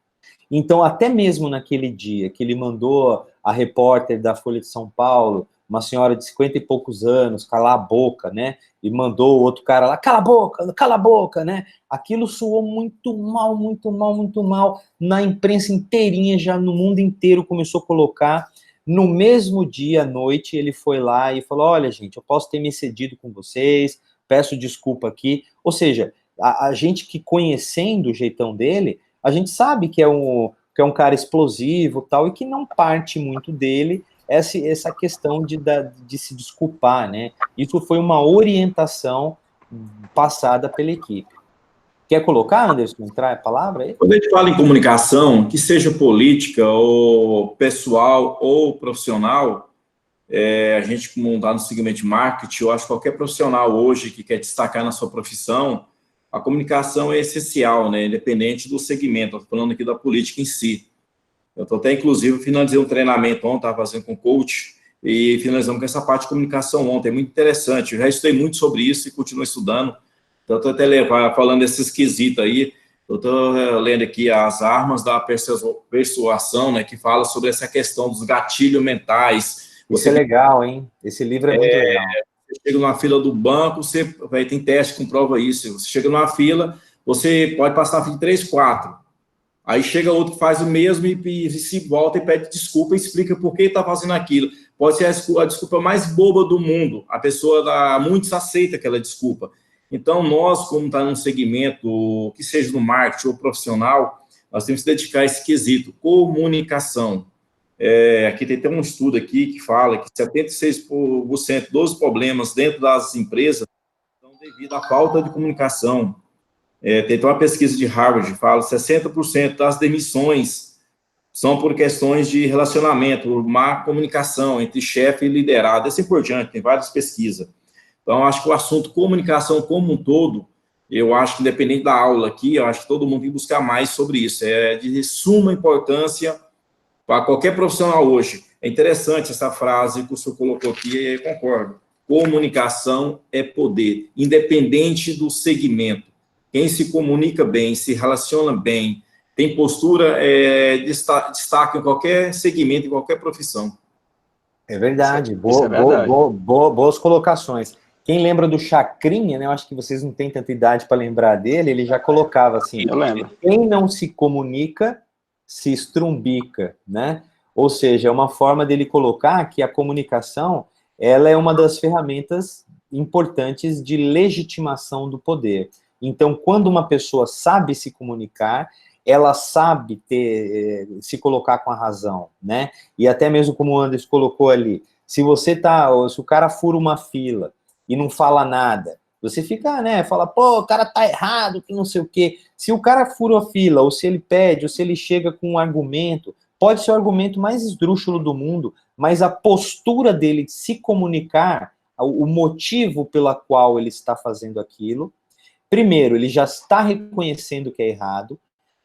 Então, até mesmo naquele dia que ele mandou a repórter da Folha de São Paulo, uma senhora de 50 e poucos anos, calar a boca, né? E mandou o outro cara lá, cala a boca, né? Aquilo soou muito mal, muito mal, muito mal. Na imprensa inteirinha, já no mundo inteiro, começou a colocar. No mesmo dia, à noite, ele foi lá e falou, olha, gente, eu posso ter me excedido com vocês, peço desculpa aqui. Ou seja, a gente que conhecendo o jeitão dele, a gente sabe que é um cara explosivo tal, e que não parte muito dele essa questão de se desculpar, né? Isso foi uma orientação passada pela equipe. Quer colocar, Anderson, entrar a palavra aí? Quando a gente fala em comunicação, que seja política, ou pessoal, ou profissional, a gente, como está no segmento de marketing, eu acho que qualquer profissional hoje que quer destacar na sua profissão, a comunicação é essencial, né? Independente do segmento. Estou falando aqui da política em si. Eu estou até, inclusive, finalizei um treinamento ontem, estava fazendo com coach, e finalizamos com essa parte de comunicação ontem. É muito interessante. Eu já estudei muito sobre isso e continuo estudando. Então, estou até falando desses quesitos aí. Eu estou lendo aqui as armas da persuasão, né, que fala sobre essa questão dos gatilhos mentais. Isso é legal, hein? Esse livro é muito legal. Você chega numa fila do banco, tem teste que comprova isso. Você chega numa fila, você pode passar na fila de 3, 4. Aí chega outro que faz o mesmo e se volta e pede desculpa e explica por que está fazendo aquilo. Pode ser a desculpa mais boba do mundo. A pessoa, muitos aceita aquela desculpa. Então, nós, como está num segmento, que seja no marketing ou profissional, nós temos que dedicar esse quesito, comunicação. Aqui tem até um estudo aqui que fala que 76% dos problemas dentro das empresas são devido à falta de comunicação. Tem uma pesquisa de Harvard que fala que 60% das demissões são por questões de relacionamento, por má comunicação entre chefe e liderado, assim por diante, tem várias pesquisas. Então, acho que o assunto comunicação como um todo, eu acho que independente da aula aqui, eu acho que todo mundo tem que buscar mais sobre isso. É de suma importância para qualquer profissional hoje. É interessante essa frase que o senhor colocou aqui, e eu concordo. Comunicação é poder, independente do segmento. Quem se comunica bem, se relaciona bem, tem postura, destaque em qualquer segmento, em qualquer profissão. É verdade, boas colocações. Quem lembra do Chacrinha, né? Eu acho que vocês não têm tanta idade para lembrar dele, ele já colocava assim: eu lembro. Quem não se comunica, se estrumbica, né? Ou seja, é uma forma dele colocar que a comunicação, ela é uma das ferramentas importantes de legitimação do poder. Então, quando uma pessoa sabe se comunicar, ela sabe se colocar com a razão, né? E até mesmo como o Anderson colocou ali, se o cara fura uma fila e não fala nada, você fica, né, fala, pô, o cara tá errado, que não sei o quê. Se o cara fura a fila, ou se ele pede, ou se ele chega com um argumento, pode ser o argumento mais esdrúxulo do mundo, mas a postura dele de se comunicar, o motivo pela qual ele está fazendo aquilo, primeiro, ele já está reconhecendo que é errado.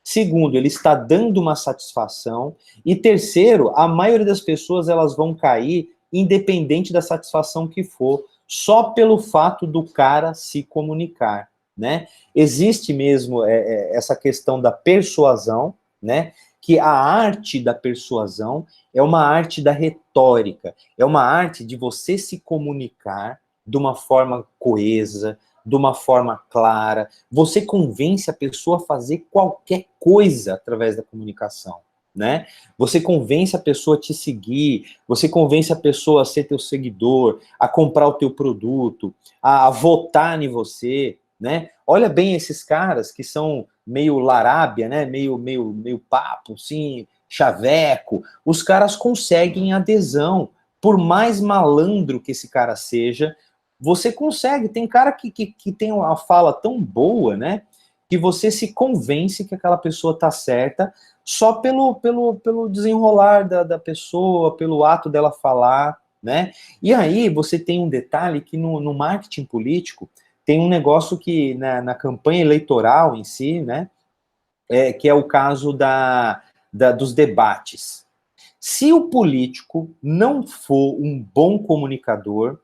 Segundo, ele está dando uma satisfação. E terceiro, a maioria das pessoas elas vão cair independente da satisfação que for, só pelo fato do cara se comunicar, né? Existe mesmo essa questão da persuasão, né? Que a arte da persuasão é uma arte da retórica, é uma arte de você se comunicar de uma forma coesa, de uma forma clara, você convence a pessoa a fazer qualquer coisa através da comunicação, né? Você convence a pessoa a te seguir, você convence a pessoa a ser teu seguidor, a comprar o teu produto, a votar em você, né? Olha bem esses caras que são meio larábia, né? Meio papo, assim, chaveco. Os caras conseguem adesão, por mais malandro que esse cara seja. Você consegue, tem cara que tem uma fala tão boa, né, que você se convence que aquela pessoa tá certa só pelo desenrolar da pessoa, pelo ato dela falar, né? E aí você tem um detalhe que no marketing político tem um negócio que na campanha eleitoral em si, né, que é o caso dos debates. Se o político não for um bom comunicador,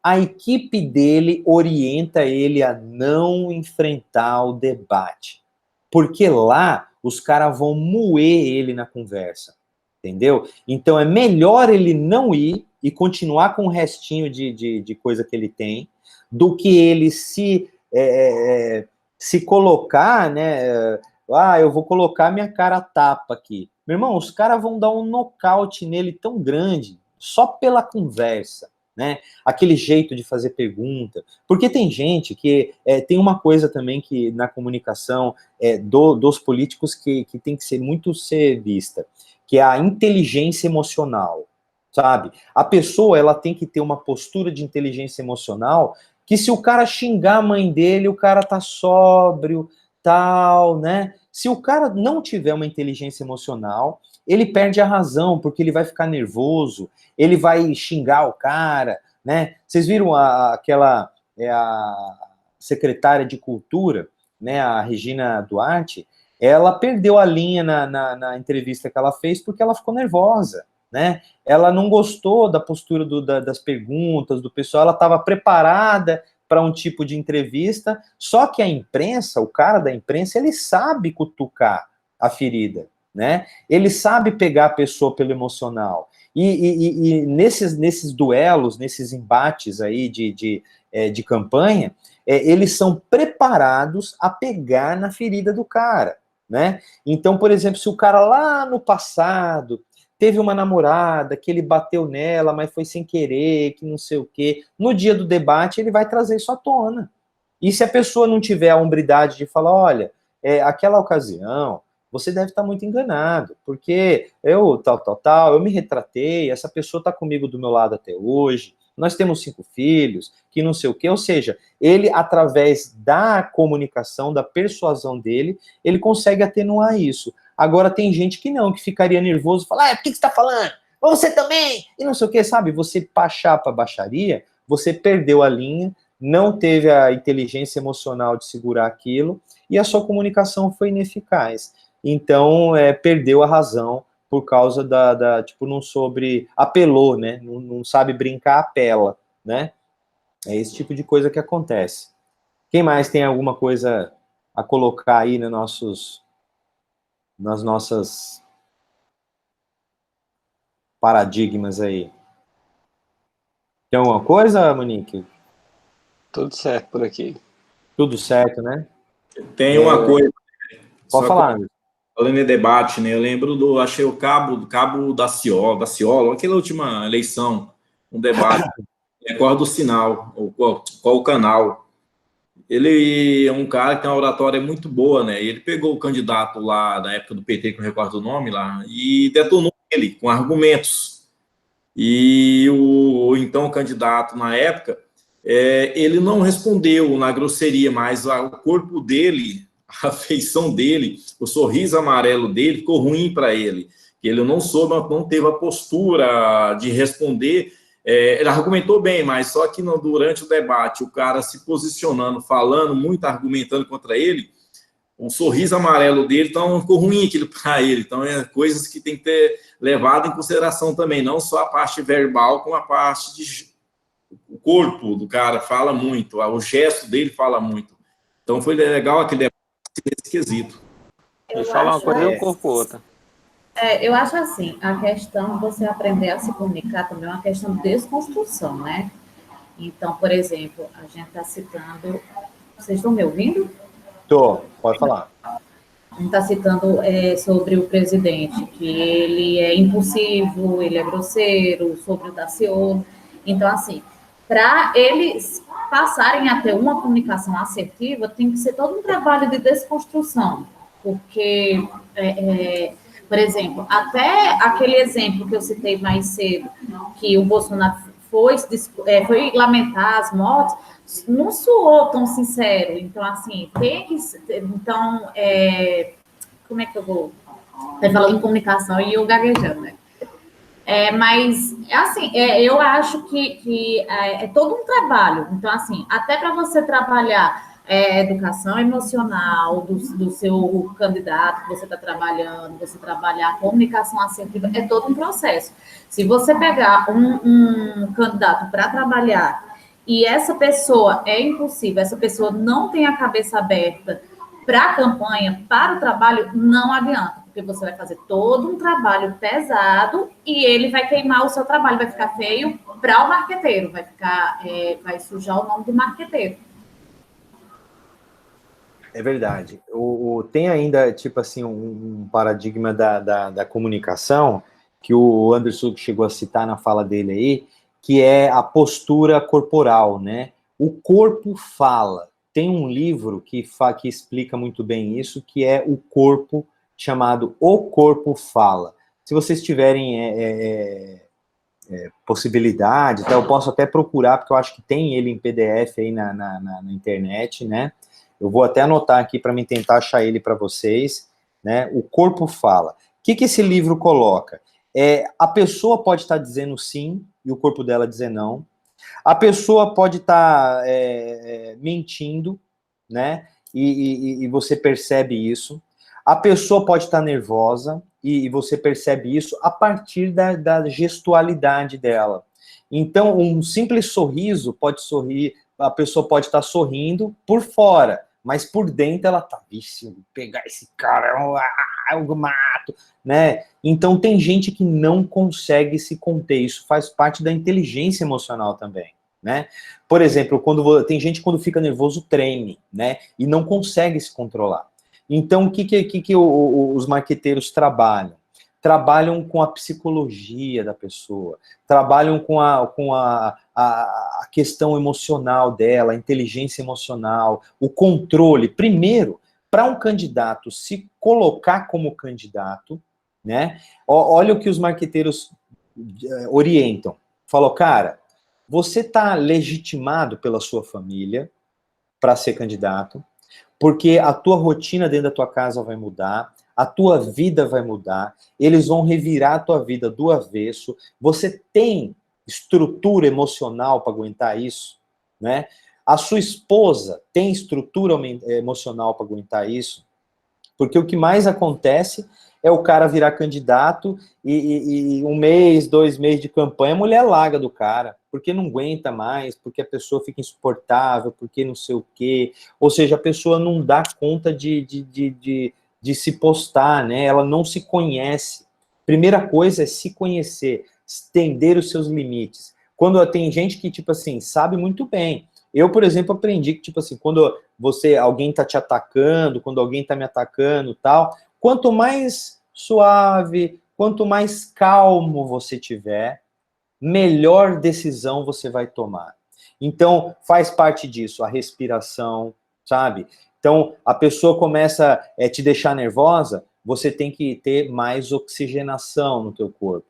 a equipe dele orienta ele a não enfrentar o debate. Porque lá, os caras vão moer ele na conversa. Entendeu? Então, é melhor ele não ir e continuar com o restinho de coisa que ele tem, do que ele se colocar, né? Eu vou colocar minha cara a tapa aqui. Meu irmão, os caras vão dar um nocaute nele tão grande, só pela conversa. Né? Aquele jeito de fazer pergunta, porque tem gente que tem uma coisa também que na comunicação dos políticos que tem que ser muito ser vista, que é a inteligência emocional, sabe? A pessoa, ela tem que ter uma postura de inteligência emocional que se o cara xingar a mãe dele, o cara tá sóbrio, tal, né? Se o cara não tiver uma inteligência emocional, ele perde a razão, porque ele vai ficar nervoso, ele vai xingar o cara, né? Vocês viram aquela a secretária de Cultura, né, a Regina Duarte, ela perdeu a linha na entrevista que ela fez porque ela ficou nervosa, né? Ela não gostou da postura das perguntas do pessoal, ela estava preparada para um tipo de entrevista, só que a imprensa, o cara da imprensa, ele sabe cutucar a ferida, né? Ele sabe pegar a pessoa pelo emocional. E nesses duelos, nesses embates aí de campanha, eles são preparados a pegar na ferida do cara, né? Então, por exemplo, se o cara lá no passado teve uma namorada que ele bateu nela, mas foi sem querer, que não sei o quê, no dia do debate ele vai trazer isso à tona. E se a pessoa não tiver a hombridade de falar, olha, aquela ocasião, você deve estar muito enganado, porque eu eu me retratei, essa pessoa está comigo do meu lado até hoje, nós temos 5 filhos, que não sei o quê, ou seja, ele, através da comunicação, da persuasão dele, ele consegue atenuar isso. Agora, tem gente que não, que ficaria nervoso, fala, por que você está falando? Você também! E não sei o quê, sabe? Você pachar para baixaria, você perdeu a linha, não teve a inteligência emocional de segurar aquilo, e a sua comunicação foi ineficaz. Então, perdeu a razão por causa tipo, não soube, apelou, né? Não sabe brincar, apela, né? É esse tipo de coisa que acontece. Quem mais tem alguma coisa a colocar aí nas nossas paradigmas aí? Tem alguma coisa, Monique? Tudo certo por aqui. Tudo certo, né? Tem uma coisa. Pode falar, Anderson. Falando em debate, né? Eu lembro achei o cabo da Ciolo, aquela última eleição, um debate, recordo do sinal, qual o canal. Ele é um cara que tem uma oratória muito boa, né? Ele pegou o candidato lá da época do PT, que eu recordo o nome lá, e detonou ele com argumentos. E o candidato na época, ele não respondeu na grosseria, mas o corpo dele, a feição dele, o sorriso amarelo dele ficou ruim para ele. Ele não teve a postura de responder. Ele argumentou bem, mas só que durante o debate, o cara se posicionando, falando, muito argumentando contra ele, o sorriso amarelo dele, então ficou ruim aquilo para ele. Então, coisas que tem que ter levado em consideração também, não só a parte verbal, como a parte o corpo do cara fala muito, o gesto dele fala muito. Então, foi legal aquele debate nesse quesito. Ele fala uma coisa e o corpo outra. Eu acho assim, a questão de você aprender a se comunicar também é uma questão de desconstrução, né? Então, por exemplo, a gente está citando... Vocês estão me ouvindo? Tô, pode falar. A gente está citando sobre o presidente, que ele é impulsivo, ele é grosseiro, sobre o Daciolo. Então, assim, para eles passarem a ter uma comunicação assertiva, tem que ser todo um trabalho de desconstrução, porque... por exemplo, até aquele exemplo que eu citei mais cedo, que o Bolsonaro foi lamentar as mortes, não soou tão sincero. Então, assim, tem que... Então, como é que eu vou... Você falou em comunicação e eu gaguejando, né? Mas, assim, eu acho que é todo um trabalho. Então, assim, até para você trabalhar educação emocional do seu candidato que você está trabalhando, você trabalhar a comunicação assertiva, é todo um processo. Se você pegar um candidato para trabalhar e essa pessoa é impulsiva, essa pessoa não tem a cabeça aberta para a campanha, para o trabalho, não adianta, porque você vai fazer todo um trabalho pesado e ele vai queimar o seu trabalho, vai ficar feio para o marqueteiro, vai sujar o nome do marqueteiro. É verdade. Tem ainda, tipo assim, um paradigma da comunicação, que o Anderson chegou a citar na fala dele aí, que é a postura corporal, né? O corpo fala. Tem um livro que explica muito bem isso, que é o corpo, chamado O Corpo Fala. Se vocês tiverem possibilidade, tá? Eu posso até procurar, porque eu acho que tem ele em PDF aí na internet, né? Eu vou até anotar aqui para mim tentar achar ele para vocês, né? O Corpo Fala. O que esse livro coloca? A pessoa pode estar dizendo sim e o corpo dela dizer não. A pessoa pode estar mentindo, né? E você percebe isso. A pessoa pode estar nervosa e você percebe isso a partir da gestualidade dela. Então, um simples sorriso pode sorrir, a pessoa pode estar sorrindo por fora, mas por dentro ela tá, vixe, pegar esse cara, eu mato, né? Então tem gente que não consegue se conter, isso faz parte da inteligência emocional também, né? Por exemplo, tem gente quando fica nervoso treme, né? E não consegue se controlar. Então o que os marqueteiros trabalham? Trabalham com a psicologia da pessoa, trabalham com a questão emocional dela, a inteligência emocional, o controle. Primeiro, para um candidato se colocar como candidato, né? Olha o que os marqueteiros orientam. Falou, cara, você está legitimado pela sua família para ser candidato, porque a tua rotina dentro da tua casa vai mudar, a tua vida vai mudar, eles vão revirar a tua vida do avesso, você tem estrutura emocional para aguentar isso, né? A sua esposa tem estrutura emocional para aguentar isso, porque o que mais acontece é o cara virar candidato e 1 mês, 2 meses de campanha, a mulher larga do cara, porque não aguenta mais, porque a pessoa fica insuportável, porque não sei o quê, ou seja, a pessoa não dá conta de se postar, né? Ela não se conhece. Primeira coisa é se conhecer, entender os seus limites. Quando tem gente que, tipo assim, sabe muito bem. Eu, por exemplo, aprendi que, tipo assim, quando alguém tá te atacando, quando alguém tá me atacando, tal, quanto mais suave, quanto mais calmo você tiver, melhor decisão você vai tomar. Então, faz parte disso, a respiração, sabe? Então, a pessoa começa a te deixar nervosa, você tem que ter mais oxigenação no teu corpo.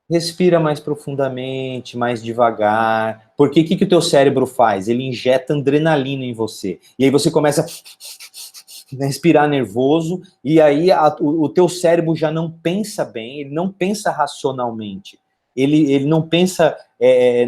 Respira mais profundamente, mais devagar. Porque o que o teu cérebro faz? Ele injeta adrenalina em você. E aí você começa a respirar nervoso, e aí o teu cérebro já não pensa bem, ele não pensa racionalmente. Ele não pensa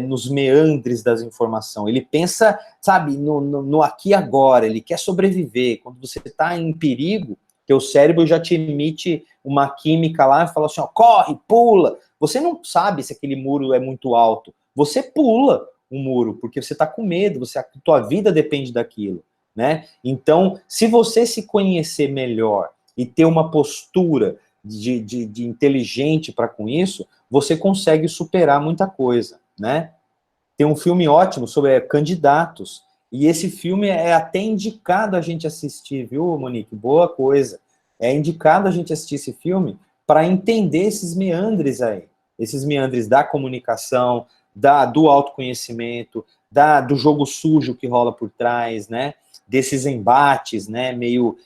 nos meandres das informações, ele pensa, sabe, no aqui e agora, ele quer sobreviver. Quando você está em perigo, teu cérebro já te emite uma química lá e fala assim, ó, corre, pula. Você não sabe se aquele muro é muito alto, você pula o muro, porque você está com medo, a tua vida depende daquilo, né? Então, se você se conhecer melhor e ter uma postura de inteligente para com isso, você consegue superar muita coisa, né? Tem um filme ótimo sobre candidatos, e esse filme é até indicado a gente assistir, viu, Monique? Boa coisa. É indicado a gente assistir esse filme para entender esses meandres aí, esses meandres da comunicação, do autoconhecimento, do jogo sujo que rola por trás, né? Desses embates, né? Meio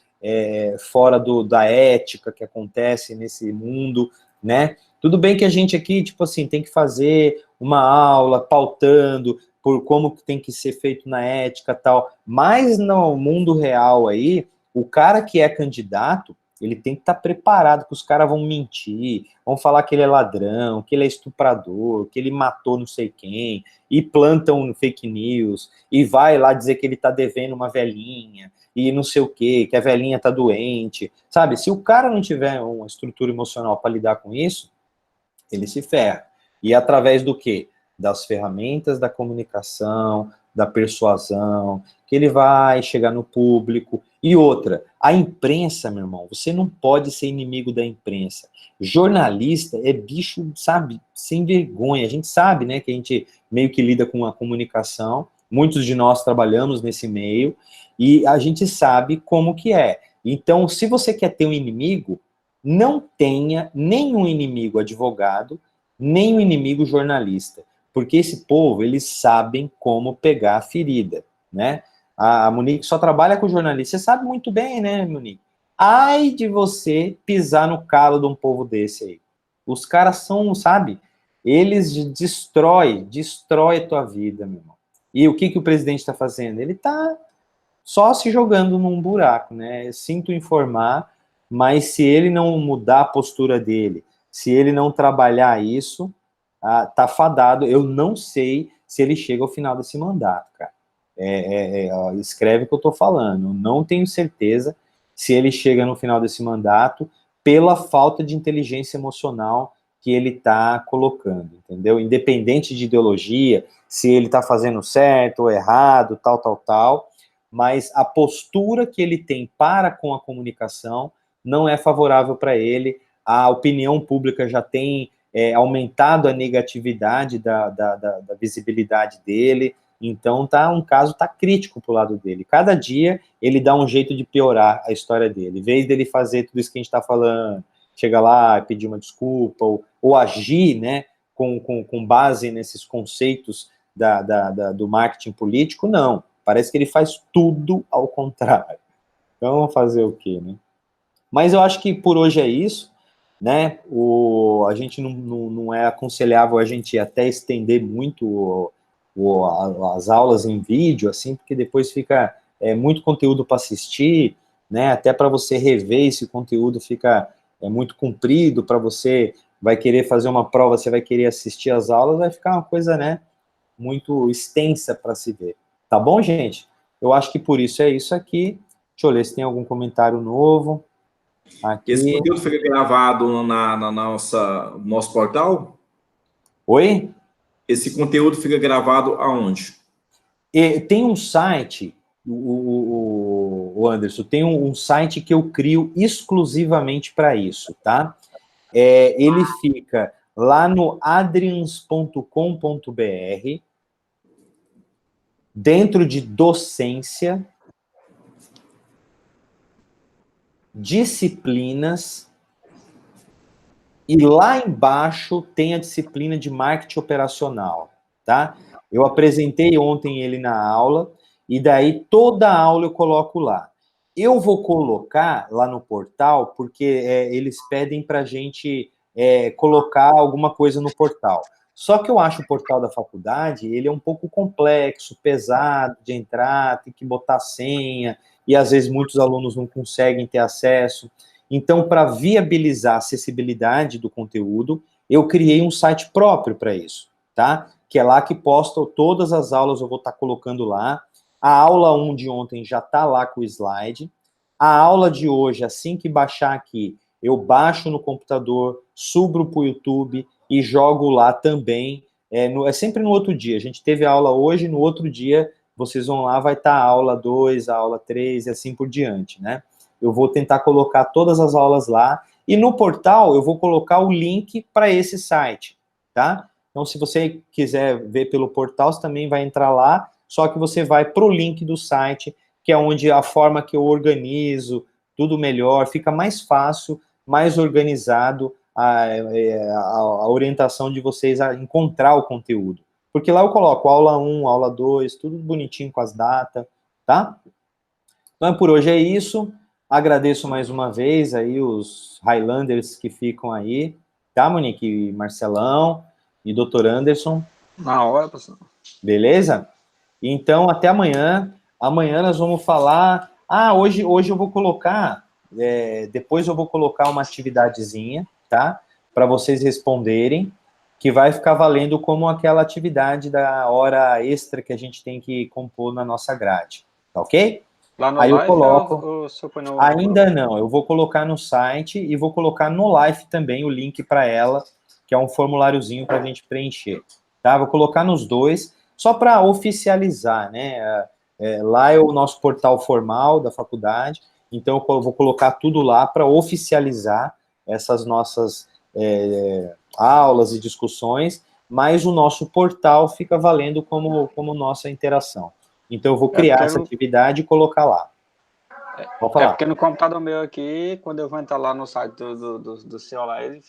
fora da ética que acontece nesse mundo, né? Tudo bem que a gente aqui, tipo assim, tem que fazer uma aula pautando por como que tem que ser feito na ética e tal, mas no mundo real aí, o cara que é candidato, ele tem que estar preparado, que os caras vão mentir, vão falar que ele é ladrão, que ele é estuprador, que ele matou não sei quem, e plantam fake news, e vai lá dizer que ele tá devendo uma velhinha, e não sei o quê, que a velhinha tá doente, sabe? Se o cara não tiver uma estrutura emocional para lidar com isso, ele se ferra. E através do quê? Das ferramentas da comunicação, da persuasão, que ele vai chegar no público. E outra, a imprensa, meu irmão, você não pode ser inimigo da imprensa. Jornalista é bicho, sabe, sem vergonha. A gente sabe, né, que a gente meio que lida com a comunicação. Muitos de nós trabalhamos nesse meio e a gente sabe como que é. Então, se você quer ter um inimigo, não tenha nenhum inimigo advogado, nem um inimigo jornalista, porque esse povo, eles sabem como pegar a ferida, né? A Monique só trabalha com jornalista, você sabe muito bem, né, Monique? Ai de você pisar no calo de um povo desse aí. Os caras são, sabe, eles destrói a tua vida, meu irmão. E o que o presidente está fazendo? Ele está só se jogando num buraco, né? Eu sinto informar, mas se ele não mudar a postura dele, se ele não trabalhar isso, tá fadado. Eu não sei se ele chega ao final desse mandato, cara. Escreve o que eu tô falando. Eu não tenho certeza se ele chega no final desse mandato pela falta de inteligência emocional que ele está colocando, entendeu? Independente de ideologia, se ele está fazendo certo ou errado, tal, mas a postura que ele tem para com a comunicação não é favorável para ele. A opinião pública já tem aumentado a negatividade da visibilidade dele, então um caso tá crítico pro lado dele. Cada dia ele dá um jeito de piorar a história dele. Em vez dele fazer tudo isso que a gente está falando, chega lá, pedir uma desculpa, ou agir, né, com base nesses conceitos do marketing político, não. Parece que ele faz tudo ao contrário. Então, vamos fazer o quê, né? Mas eu acho que por hoje é isso, né? A gente não é aconselhável a gente até estender muito as aulas em vídeo, assim, porque depois fica muito conteúdo para assistir, né? Até para você rever esse conteúdo fica muito comprido, para você vai querer fazer uma prova, você vai querer assistir as aulas, vai ficar uma coisa, né, muito extensa para se ver. Tá bom, gente? Eu acho que por isso é isso aqui. Deixa eu ler se tem algum comentário novo. Aqui. Esse conteúdo fica gravado no nosso portal? Oi? Esse conteúdo fica gravado aonde? Tem um site, o Anderson, tem um site que eu crio exclusivamente para isso, tá? Ele fica lá no adrians.com.br, dentro de docência, disciplinas, e lá embaixo tem a disciplina de marketing operacional, tá? Eu apresentei ontem ele na aula, e daí toda a aula eu coloco lá. Eu vou colocar lá no portal, porque eles pedem para a gente colocar alguma coisa no portal. Só que eu acho o portal da faculdade, ele é um pouco complexo, pesado de entrar, tem que botar senha, e às vezes muitos alunos não conseguem ter acesso. Então, para viabilizar a acessibilidade do conteúdo, eu criei um site próprio para isso, tá? Que é lá que posto todas as aulas, eu vou estar colocando lá. A aula 1 de ontem já está lá com o slide. A aula de hoje, assim que baixar aqui, eu baixo no computador, subo para o YouTube e jogo lá também. É sempre no outro dia. A gente teve a aula hoje, no outro dia vocês vão lá, vai estar a aula 2, a aula 3 e assim por diante, né? Eu vou tentar colocar todas as aulas lá, e no portal eu vou colocar o link para esse site, tá? Então, se você quiser ver pelo portal, você também vai entrar lá, só que você vai para o link do site, que é onde a forma que eu organizo, tudo melhor, fica mais fácil, mais organizado a orientação de vocês a encontrar o conteúdo. Porque lá eu coloco aula 1, aula 2, tudo bonitinho com as datas, tá? Então, por hoje é isso. Agradeço mais uma vez aí os Highlanders que ficam aí, tá, Monique? Marcelão e Dr. Anderson. Na hora, professor. Beleza? Então, até amanhã. Amanhã nós vamos falar... hoje eu vou colocar... depois eu vou colocar uma atividadezinha, tá? Para vocês responderem, que vai ficar valendo como aquela atividade da hora extra que a gente tem que compor na nossa grade, tá ok? Lá no Aí live, eu coloco... Ainda não, eu vou colocar no site e vou colocar no live também o link para ela, que é um formuláriozinho para a gente preencher, tá? Vou colocar nos dois, só para oficializar, né? Lá é o nosso portal formal da faculdade, então eu vou colocar tudo lá para oficializar essas nossas aulas e discussões, mas o nosso portal fica valendo como nossa interação. Então, eu vou criar essa atividade e colocar lá. Pode falar. Porque no computador meu aqui, quando eu vou entrar lá no site do seu lá, ele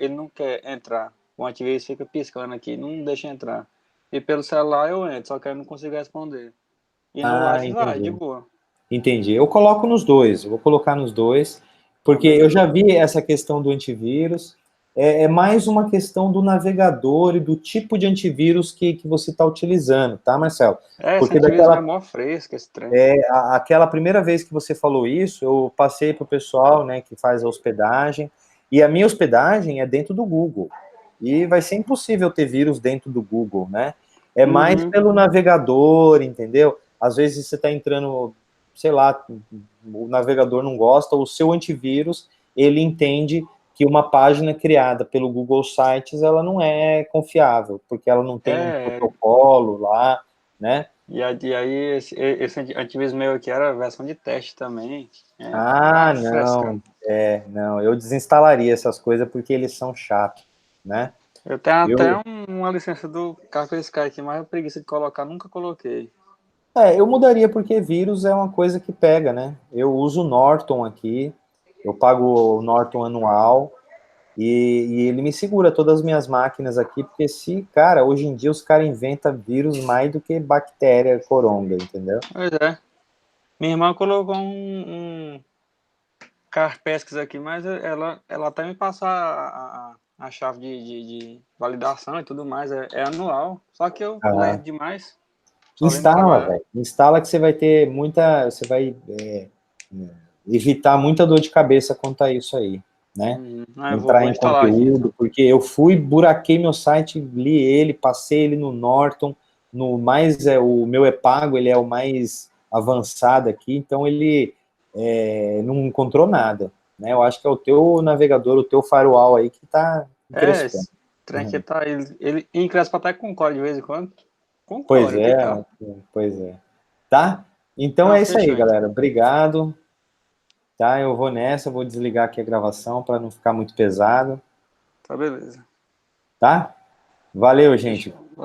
não quer entrar. O antivírus fica piscando aqui, não deixa entrar. E pelo celular eu entro, só que eu não consigo responder. E no live vai, de boa. Entendi. Eu coloco nos dois, eu vou colocar nos dois, porque eu já vi essa questão do antivírus, é mais uma questão do navegador e do tipo de antivírus que você está utilizando, tá, Marcelo? Esse Porque antivírus é daquela, mó fresco, esse trem. aquela primeira vez que você falou isso, eu passei para o pessoal, né, que faz a hospedagem, e a minha hospedagem é dentro do Google, e vai ser impossível ter vírus dentro do Google, né? É mais Uhum. pelo navegador, entendeu? Às vezes você está entrando, sei lá, o navegador não gosta, o seu antivírus, ele entende que uma página criada pelo Google Sites, ela não é confiável, porque ela não tem um É, protocolo lá, né? e aí esse antivírus meu aqui era a versão de teste também. Ah, Frescão. não, eu desinstalaria essas coisas porque eles são chatos, né? Eu tenho até Eu, uma licença do Kaspersky aqui, mas a preguiça de colocar, nunca coloquei. eu mudaria porque vírus é uma coisa que pega, né? Eu uso o Norton aqui, eu pago o Norton anual e ele me segura todas as minhas máquinas aqui, porque se, cara, hoje em dia os caras inventam vírus mais do que bactéria coronga, entendeu? Pois é. Minha irmã colocou um Kaspersky aqui, mas ela até me passou a chave de validação e tudo mais. É anual. Só que eu Ah, lerdo demais, só lembro de instala, trabalhar. velho. Instala que você vai ter muita. Você vai evitar muita dor de cabeça quanto a isso aí, né? Ah, eu Entrar vou em instalar aqui conteúdo, então. porque eu fui, buraquei meu site, li ele, passei ele no Norton, no mais o meu é pago, ele é o mais avançado aqui, então ele não encontrou nada, né? Eu acho que é o teu navegador, o teu firewall aí que tá encrespando. Esse trem aqui tá. Ele encrespa até com core de vez em quando. Com Pois core, aqui é, tá. pois é. Tá? Então Não, é isso aí, fechou então. galera. Obrigado. Tá? Eu vou nessa, vou desligar aqui a gravação para não ficar muito pesado. Tá beleza. Tá? Valeu, gente. Fechou.